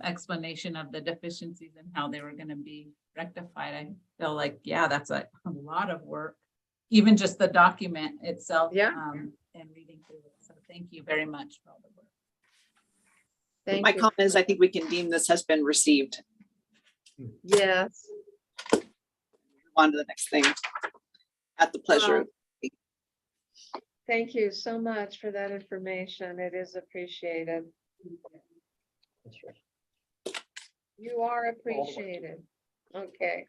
explanation of the deficiencies and how they were going to be rectified. I feel like, yeah, that's a lot of work, even just the document itself. Yeah. And reading through it. So thank you very much for all the work. Thank My you. comment is, I think we can deem this has been received. Yes. On to the next thing. At the pleasure. Thank you so much for that information. It is appreciated. You are appreciated. Okay.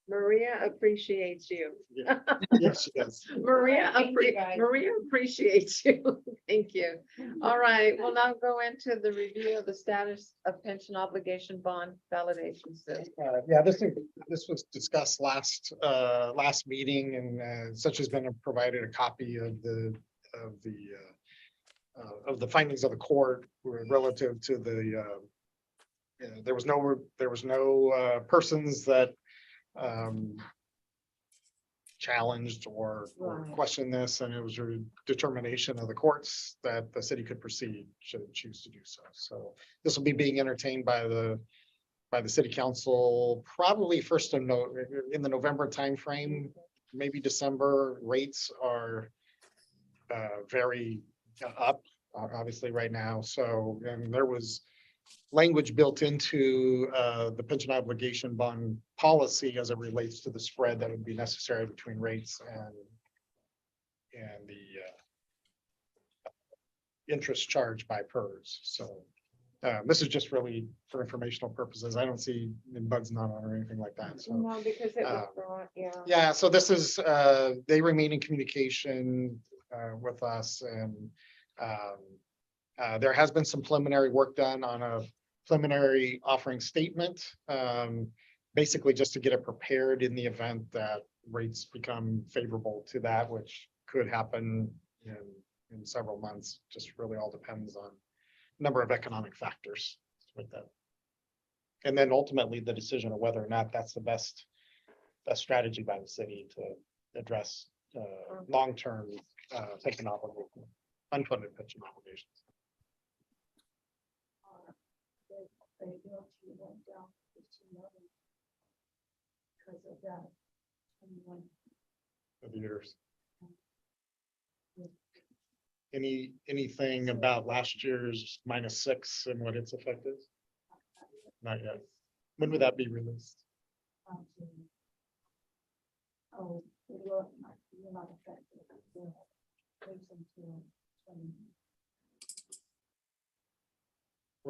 Maria appreciates you. Yeah. Yes, she does. Maria Thank you, guys. appreciates you. Thank you. All right, we'll now go into the review of the status of pension obligation bond validation system. Yeah, this was discussed last meeting, and such has been provided a copy of the findings of the court relative to the there was no persons that challenged or Right. questioned this, and it was a determination of the courts that the city could proceed should it choose to do so. So this will be being entertained by the city council, probably first in the November timeframe, maybe December. Rates are very up, obviously right now. So, and there was language built into the pension obligation bond policy as it relates to the spread that would be necessary between rates and the interest charged by PERS. So this is just really for informational purposes. I don't see Bud's not on or anything like that. So No, because it was brought, yeah. yeah, so this is they remain in communication with us, and there has been some preliminary work done on a preliminary offering statement, basically just to get it prepared in the event that rates become favorable to that, which could happen in several months. Just really all depends on a number of economic factors with that. And then ultimately the decision of whether or not that's the best strategy by the city to address long-term pension obligation, unfunded pension obligations. Of years. Anything about last year's -6 and what its effect is? Not yet. When would that be released?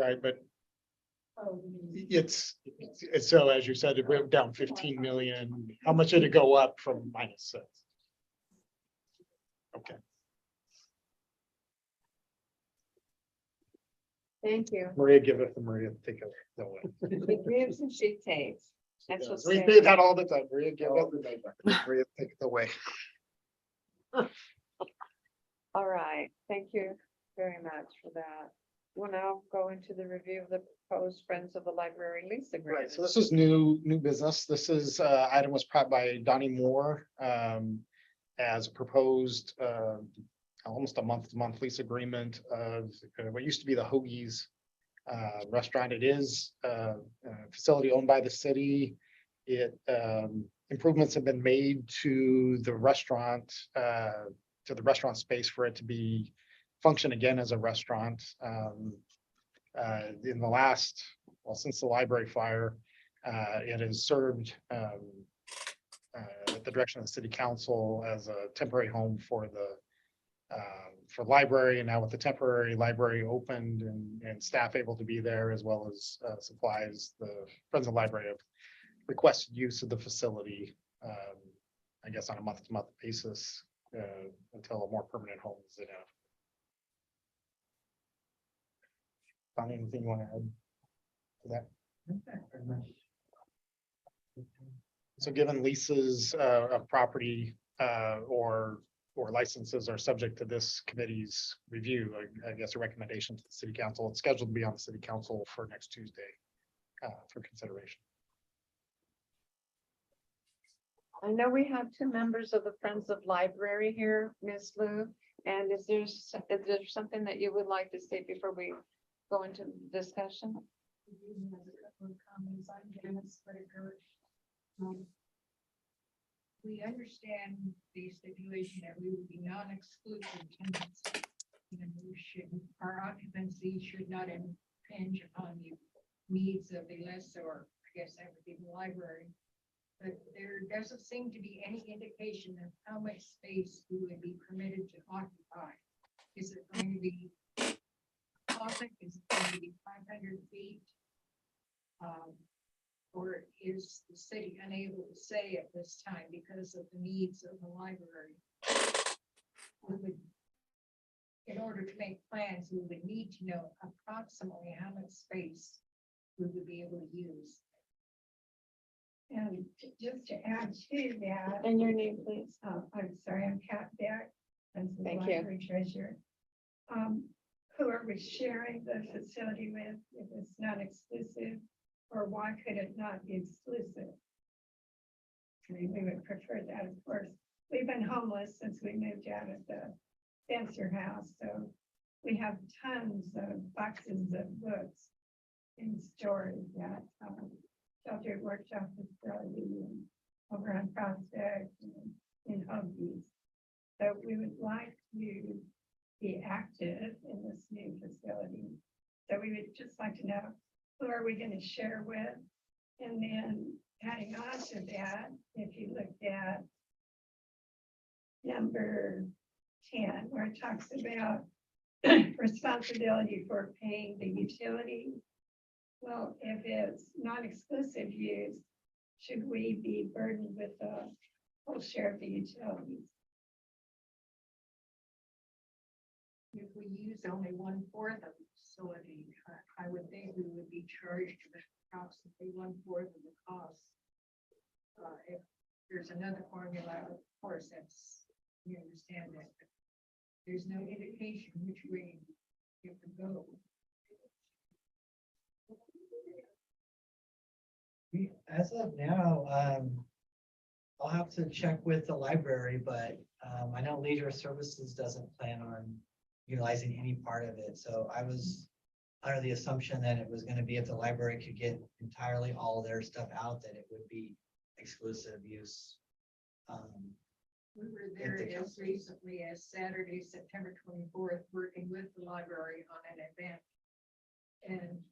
right, but Oh, it's so as you said, it went down 15 million. How much did it go up from -6? Okay. Thank you. Maria, give it to Maria, take it. No way. She gives and she takes. That's Yes, what's. we do that all the time. Maria, give it. Maria, take it away. All right, thank you very much for that. We'll now go into the review of the proposed Friends of the Library lease Right, agreement. so this is new business. This is, item was prepped by Donnie Moore, as proposed, almost a month-to-month lease agreement of what used to be the Hoagie's restaurant. It is, a facility owned by the city. It, improvements have been made to the restaurant, space for it to be function again as a restaurant. In the last, well, since the library fire, it has served at the direction of the city council as a temporary home for the for library, and now with the temporary library opened and staff able to be there as well as supplies, the Friends of the Library have requested use of the facility, I guess on a month-to-month basis until a more permanent home is in. Found anything you want to add to that? So given leases of property or licenses are subject to this committee's review, I guess a recommendation to the city council. It's scheduled to be on the city council for next Tuesday for consideration. I know we have two members of the Friends of Library here, Ms. Lou, and is there something that you would like to say before we go into the discussion? Comments. I'm Janice Whitaker. We understand the stipulation that we would be non-exclusive tenants. And our occupancy should not impinge upon the needs of the lessor. I guess that would be the library. But there doesn't seem to be any indication of how much space we would be permitted to occupy. Is it going to be closet? Is it going to be 500 feet? Or is the city unable to say at this time because of the needs of the library? We would, in order to make plans, we would need to know approximately how much space we would be able to use. And just to add to that. And your name, please. I'm sorry, I'm Kat Beck. Thank you. Library treasurer. Who are we sharing the facility with if it's not exclusive? Or why could it not be exclusive? I mean, we would prefer that, of course. We've been homeless since we moved out of the Spencer house, so we have tons of boxes of books in storage at Shelter Workshop Facility and over on Prospect and in Hoagie's. So we would like to be active in this new facility. So we would just like to know, who are we going to share with? And then adding on to that, if you looked at number 10, where it talks about responsibility for paying the utility. Well, if it's non-exclusive use, should we be burdened with the whole share of the utilities? If we use only 1/4 of the facility, I would think we would be charged with approximately 1/4 of the cost. If there's another formula, of course, that's, we understand that. But there's no indication which way it would go. As of now, I'll have to check with the library, but I know Leisure Services doesn't plan on utilizing any part of it. So I was under the assumption that it was going to be if the library could get entirely all their stuff out, that it would be exclusive use. We were there as recently as Saturday, September 24th, working with the library on an event. And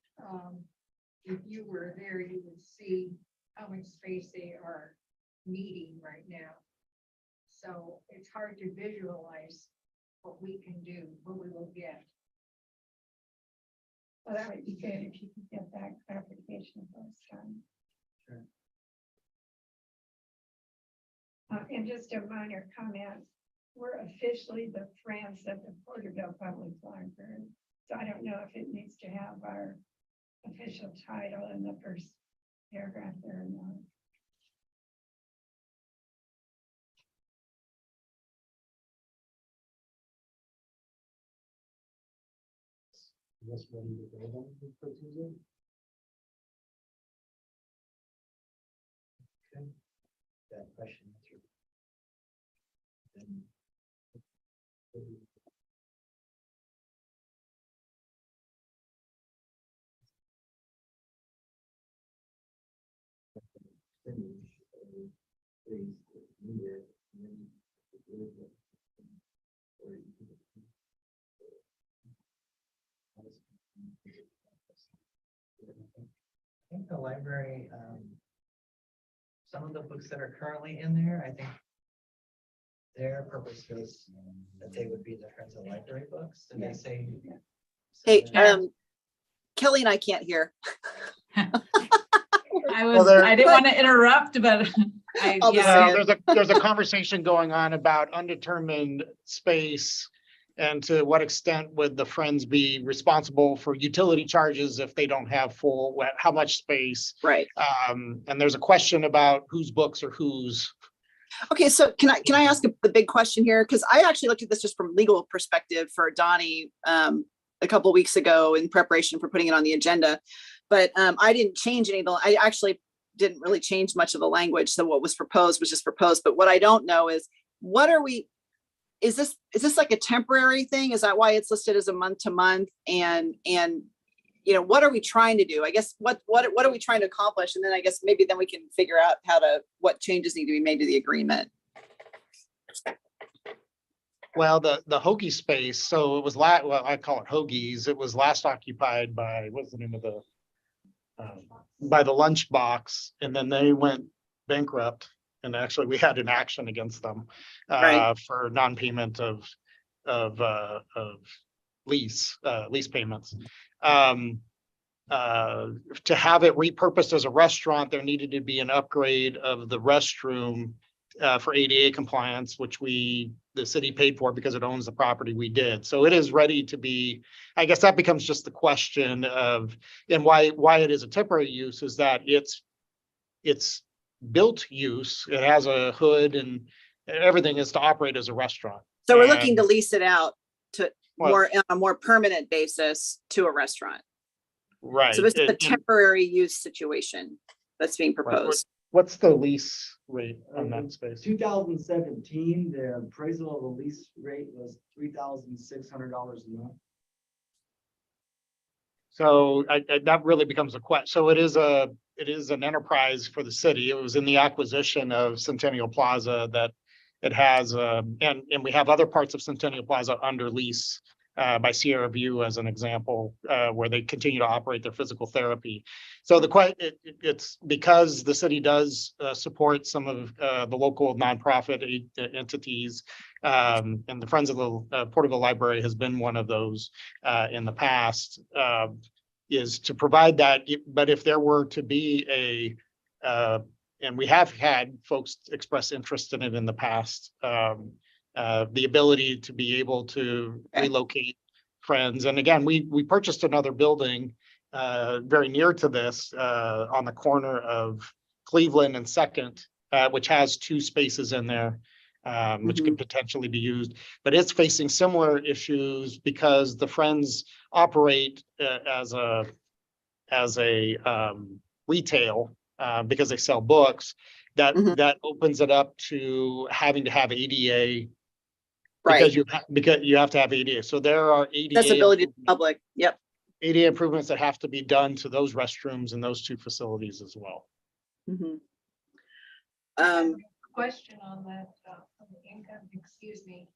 if you were there, you would see how much space they are needing right now. So it's hard to visualize what we can do, what we will get. Well, that would be good if you could get that clarification first time. Sure. And just a minor comment, we're officially the Friends of the Porterville Public Library. So I don't know if it needs to have our official title in the first paragraph there or not. Just ready to go then for Tuesday? Okay. That question answered. Then- I think the library, some of the books that are currently in there, I think their purpose is that they would be the Friends of Library books, and they say. Hey, Yeah. Kelly and I can't hear. I didn't want to interrupt, but I'll just yeah. say it. There's a conversation going on about undetermined space. And to what extent would the Friends be responsible for utility charges if they don't have how much space? Right. And there's a question about whose books are whose. Okay, so can I ask the big question here? Because I actually looked at this just from legal perspective for Donnie a couple of weeks ago in preparation for putting it on the agenda. But I didn't change any of the, I actually didn't really change much of the language. So what was proposed was just proposed. But what I don't know is, what are we, is this like a temporary thing? Is that why it's listed as a month to month? And you know, what are we trying to do? I guess what are we trying to accomplish? And then I guess maybe then we can figure out what changes need to be made to the agreement. Well, the Hoagie space, so it was well, I call it Hoagies. It was last occupied by, what's the name of the by the Lunchbox, and then they went bankrupt. And actually, we had an action against them Right. for non-payment of lease payments. To have it repurposed as a restaurant, there needed to be an upgrade of the restroom for ADA compliance, which the city paid for because it owns the property. We did. So it is ready to be, I guess that becomes just the question of, and why it is a temporary use is that it's built use. It has a hood and everything is to operate as a restaurant. So we're looking to lease it out to Well- on a more permanent basis to a restaurant. Right. So this is a temporary use situation that's being proposed. What's the lease rate on that space? 2017, the appraisal of the lease rate was $3,600 a month. So that really becomes a question. So it is an enterprise for the city. It was in the acquisition of Centennial Plaza that it has, and we have other parts of Centennial Plaza under lease by Sierra View as an example, where they continue to operate their physical therapy. So it's because the city does support some of the local nonprofit entities, and the Friends of the Porterville Library has been one of those in the past, is to provide that. But if there were to be and we have had folks express interest in it in the past, the ability to be able to relocate Friends. And again, we purchased another building very near to this on the corner of Cleveland and Second, which has 2 spaces in there, which could potentially be used. But it's facing similar issues because the Friends operate as a retail because they sell books. That opens it up to having to have ADA. Right. Because you have to have ADA. So there are ADA. Accessibility to the public. Yep. ADA improvements that have to be done to those restrooms and those 2 facilities as well. Question on that, on the income, excuse me.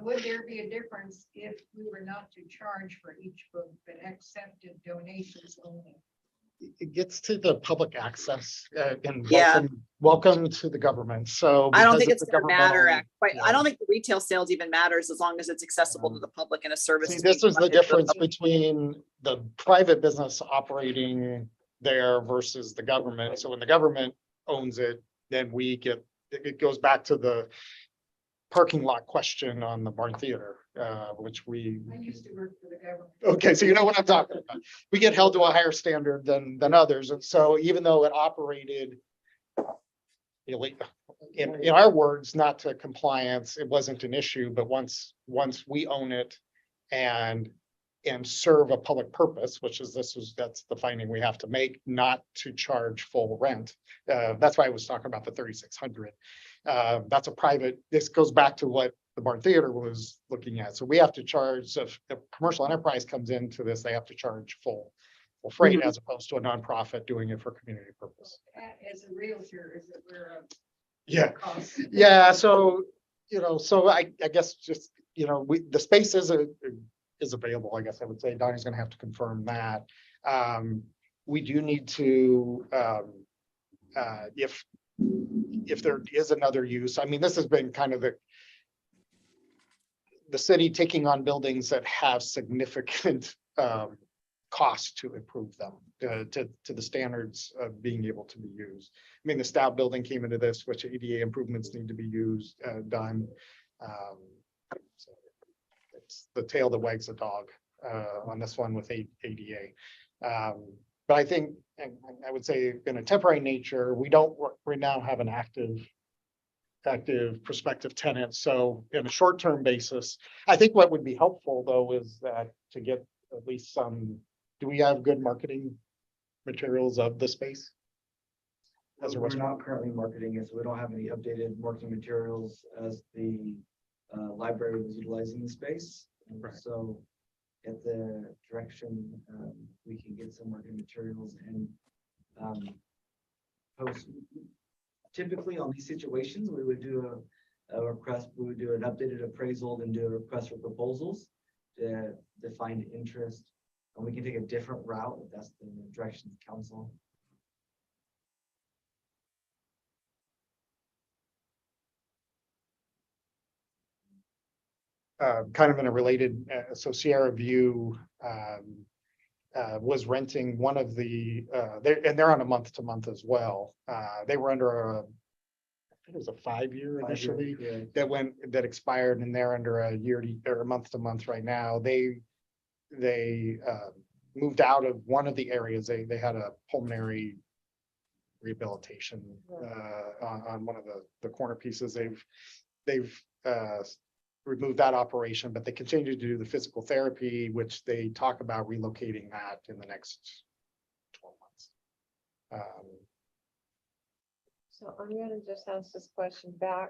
Would there be a difference if we were not to charge for each book, but accepted donations only? it gets to the public access and Yeah. welcome to the government. So. I don't because think it's a gonna matter. governmental- But I yeah. don't think the retail sales even matters as long as it's accessible to the public and a service. See, is this being is the provided to the difference public. between the private business operating there versus the government. So when the government owns it, then it goes back to the parking lot question on the Barn Theater, which we. I used to work for the government. Okay, so you know what I'm talking about. We get held to a higher standard than others. And so even though it operated in our words, not to compliance, it wasn't an issue, but once we own it and serve a public purpose, which is that's the finding we have to make, not to charge full rent. That's why I was talking about the 3,600. That's a private, this goes back to what the Barn Theater was looking at. So we have to charge, so if a commercial enterprise comes into this, they have to charge full freight as opposed to a nonprofit doing it for community purpose. As a realtor, is it where? Yeah. Yeah, so, so I guess just, the space is available, I guess I would say. Donnie's gonna have to confirm that. We do need to, if there is another use, I mean, this has been kind of the city taking on buildings that have significant cost to improve them to the standards of being able to be used. I mean, the Stout building came into this, which ADA improvements need to be done. So it's the tail that wags the dog on this one with ADA. But I think, and I would say in a temporary nature, we now have an active prospective tenant. So in a short-term basis, I think what would be helpful though is that to get at least some, do we have good marketing materials of the space? As a We're restaurant? not currently marketing it, so we don't have any updated marketing materials as the library was utilizing the space. And Right. so at the direction, we can get some marketing materials and post. Typically on these situations, we would do a request, we would do an updated appraisal and do a request for proposals to find interest. And we can take a different route if that's the direction of the council. Kind of in a related, so Sierra View was renting one of the, they're on a month to month as well. They were under I think it was a 5-year initially that expired, and they're under a year or a month to month right now. They moved out of one of the areas. They had a pulmonary rehabilitation on one of the corner pieces. They've removed that operation, but they continue to do the physical therapy, which they talk about relocating that in the next 12 months. So I'm gonna just ask this question back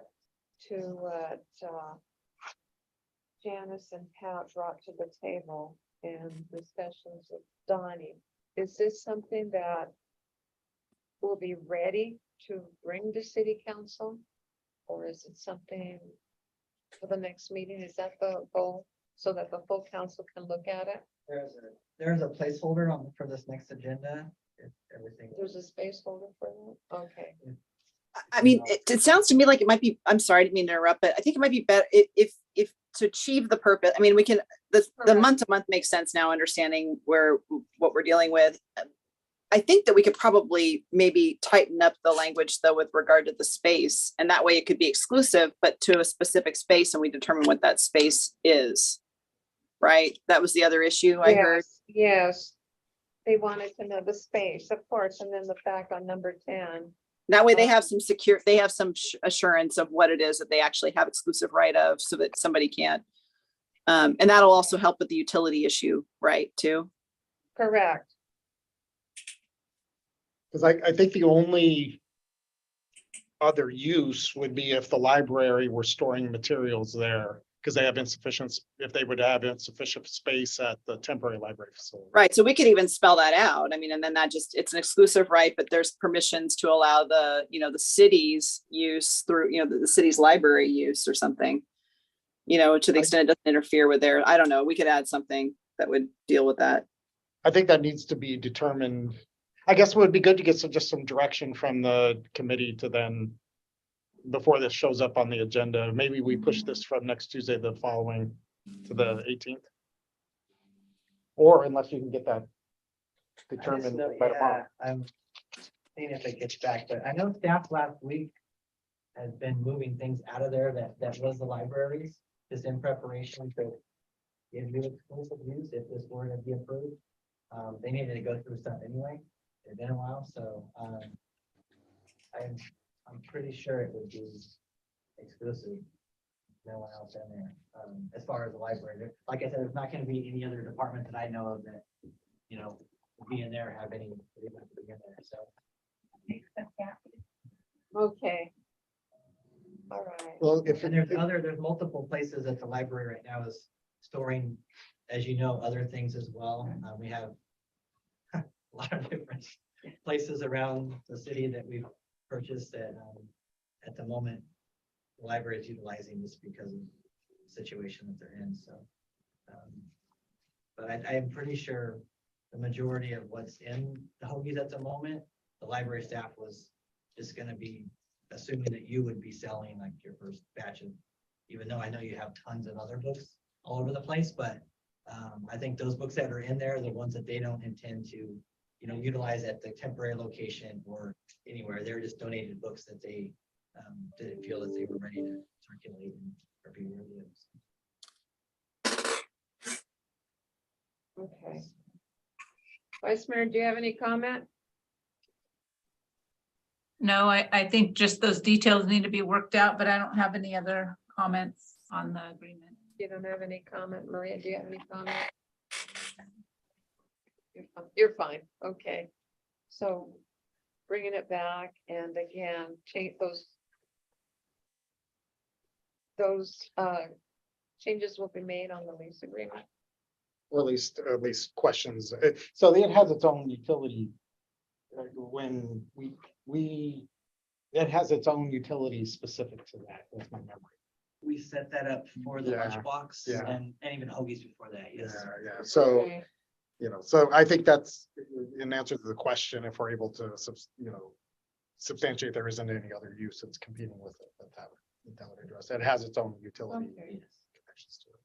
to what Janice and Pat brought to the table in discussions with Donnie. Is this something that will be ready to bring to city council? Or is it something for the next meeting? Is that the goal? So that the full council can look at it? There's a placeholder for this next agenda. If everything. There's a space holder for that? Okay. I mean, it sounds to me like it might be, I'm sorry, I didn't mean to interrupt, but I think it might be better if to achieve the purpose. I mean, we can, the Correct. month to month makes sense now, understanding what we're dealing with. I think that we could probably maybe tighten up the language though with regard to the space, and that way it could be exclusive, but to a specific space, and we determine what that space is. Right? That was the other issue I heard. Yes. They wanted to know the space, of course, and then the fact on number 10. That way they have some assurance of what it is that they actually have exclusive right of, so that somebody can't. And that'll also help with the utility issue, right, too? Correct. Because I think the only other use would be if the library were storing materials there, because they have insufficient, if they would have insufficient space at the temporary library facility. Right, so we could even spell that out. I mean, and then that just, it's an exclusive right, but there's permissions to allow the, the city's use through, the city's library use or something. To the extent it doesn't interfere with their, I don't know, we could add something that would deal with that. I think that needs to be determined I guess it would be good to get just some direction from the committee to then, before this shows up on the agenda, maybe we push this from next Tuesday, the following to the 18th. Or unless you can get that I just determined know, by tomorrow. yeah, I'm seeing if it gets back, but I know staff last week has been moving things out of there that was the libraries, just in preparation to give you exclusive use if this were to be approved. They needed to go through stuff anyway. It's been a while, so, I'm pretty sure it would be exclusive. No one else in there, as far as the library. Like I said, there's not gonna be any other department that I know of that, you know, will be in there, have any, be in there, so. Okay. All right. Well, if, And there's multiple places that the library right now is storing, as you know, other things as well. We have a lot of different places around the city that we've purchased that, at the moment, the library is utilizing this because of the situation that they're in, so. But I am pretty sure the majority of what's in the Hoagies at the moment, the library staff was just gonna be assuming that you would be selling like your first batch of, even though I know you have tons of other books all over the place, but I think those books that are in there are the ones that they don't intend to, you know, utilize at the temporary location or anywhere. They're just donated books that they didn't feel that they were ready to circulate and or be reviewed. Okay. Vice Mayor, do you have any comment? No, I think just those details need to be worked out, but I don't have any other comments on the agreement. You don't have any comment, Maria? Do you have any comment? You're fine. Okay. So bringing it back and again, change those changes will be made on the lease agreement. or at least questions. So it has its own utility. When it has its own utility specific to that. That's my memory. We set that up for the Yeah, lunchbox yeah. and even Hoagies before that, yes. Yeah. So, Okay. so I think that's in answer to the question, if we're able to, substantiate there isn't any other use that's competing with it, that would address. It has its own utility. Okay. connections to it.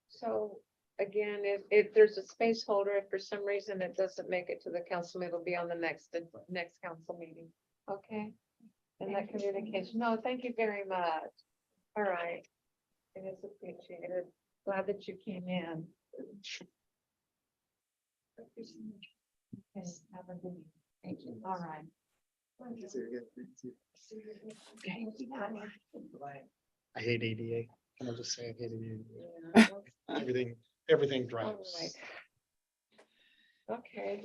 So again, if there's a space holder, if for some reason it doesn't make it to the council, it'll be on the next council meeting. Okay? And that communication. No, thank you very much. All right. It is appreciated. Glad that you came in. Okay, have a good evening. Thank you. All right. Okay. I hate ADA. Can I just say I hate Yeah. ADA? Everything All drives. right. Okay.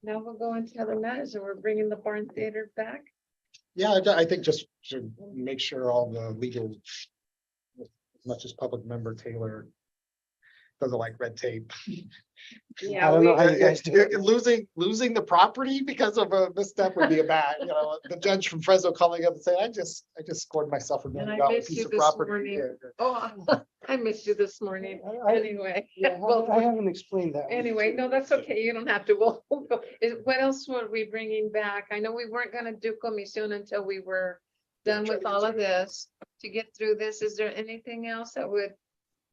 Now we'll go into other matters and we're bringing the barn theater back. Yeah, I think just to make sure all the legal, as much as public member Taylor doesn't like red tape. Yeah, I don't know how you guys do it. Losing the property because of a misstep would be a bad, the judge from Fresno calling up and saying, I just scored myself $1 And million I missed piece you of this property. morning. Yeah. Oh, I missed you this morning. Anyway. Yeah, Well, I haven't explained that. one. anyway, no, that's okay. You don't have to. We'll go. What else were we bringing back? I know we weren't gonna do commission until we were done with all of this. To get through this, is there anything else that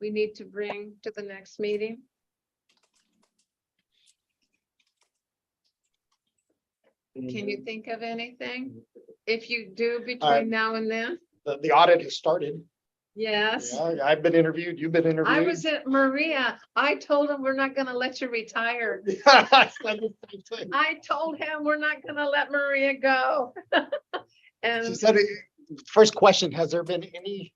we need to bring to the next meeting? Can you think of anything? If you do between now and then? The audit has started. Yes. Yeah, I've been interviewed, you've been interviewed. I was at Maria. I told him we're not gonna let you retire. I told him we're not gonna let Maria go. She And said, first question, has there been any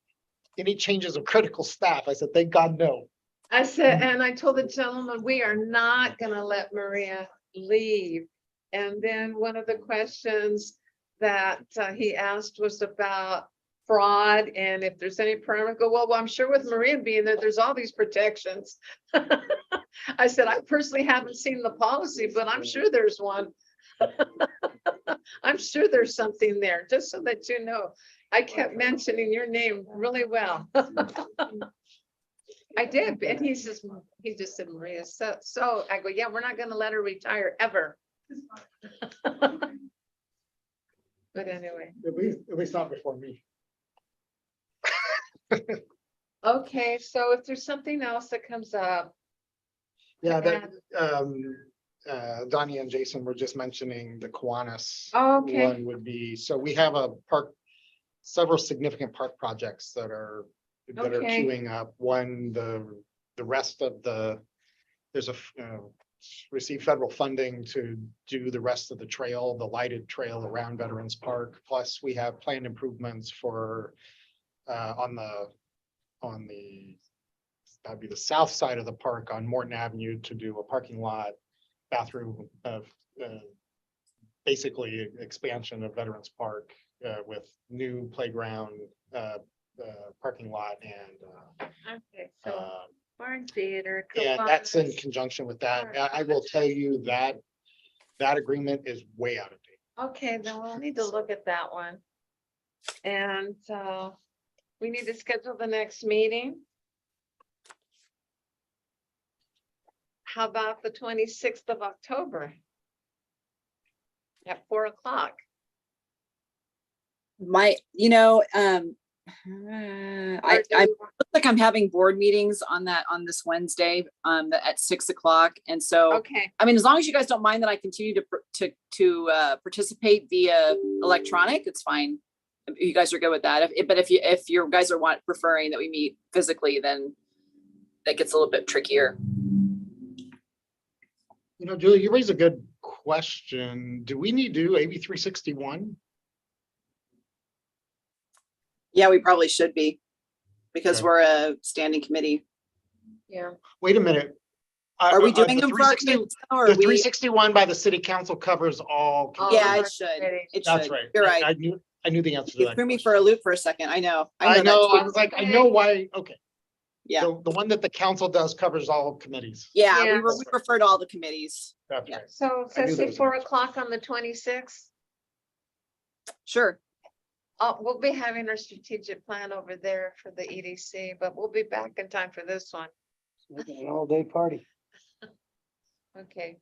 changes of critical staff? I said, thank God, no. I said, and I told the gentleman, we are not gonna let Maria leave. And then one of the questions that he asked was about fraud and if there's any problem. I go, well, I'm sure with Maria being there, there's all these protections. I said, I personally haven't seen the policy, but I'm sure there's one. I'm sure there's something there, just so that you know. I kept mentioning your name really well. I did, and he just said, Maria, so I go, yeah, we're not gonna let her retire ever. But anyway, At least not before me. okay, so if there's something else that comes up, Yeah, that, Donnie and Jason were just mentioning the Kiwanis. Okay. One would be, so we have a park, several significant park projects that are Okay. queuing up. One, the rest of there's received federal funding to do the rest of the trail, the lighted trail around Veterans Park. Plus, we have planned improvements for, on the, that'd be the south side of the park on Morton Avenue to do a parking lot, bathroom of, basically expansion of Veterans Park, with new playground, parking lot and, okay, so barn theater. and that's in Kiwanis. conjunction with that. Alright. I will tell you that that agreement is way out of date. Okay, then we'll need to look at that one. And we need to schedule the next meeting. How about the 26th of October? At 4 o'clock. I look like I'm having board meetings on this Wednesday, at 6 o'clock. And so, Okay, I mean, as long as you guys don't mind that I continue to participate via electronic, it's fine. If you guys are good with that. But if you guys are preferring that we meet physically, then that gets a little bit trickier. You know, Julie, you raise a good question. Do we need to do AB 361? Yeah, we probably should be, because Okay. we're a standing committee. yeah. Wait a minute. Are we doing the them for our 360 kids now, or The are we? 361 by the city council covers all. All Yeah, of our it should. committees. It That's should. right. You're I right. knew the answer to You that. threw me question. for a loop for a second. I know. I that know, too. I was like, I know why, okay. Yeah. The one that the council does covers all committees. Yeah, Yeah. we refer to all the committees. That's Yeah. right. So I knew let's there say was an 4 answer. o'clock on the 26th. Sure. We'll be having our strategic plan over there for the EDC, but we'll be back in time for this one. An all-day party. Okay.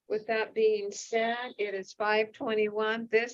With that being said, it is 5:21. This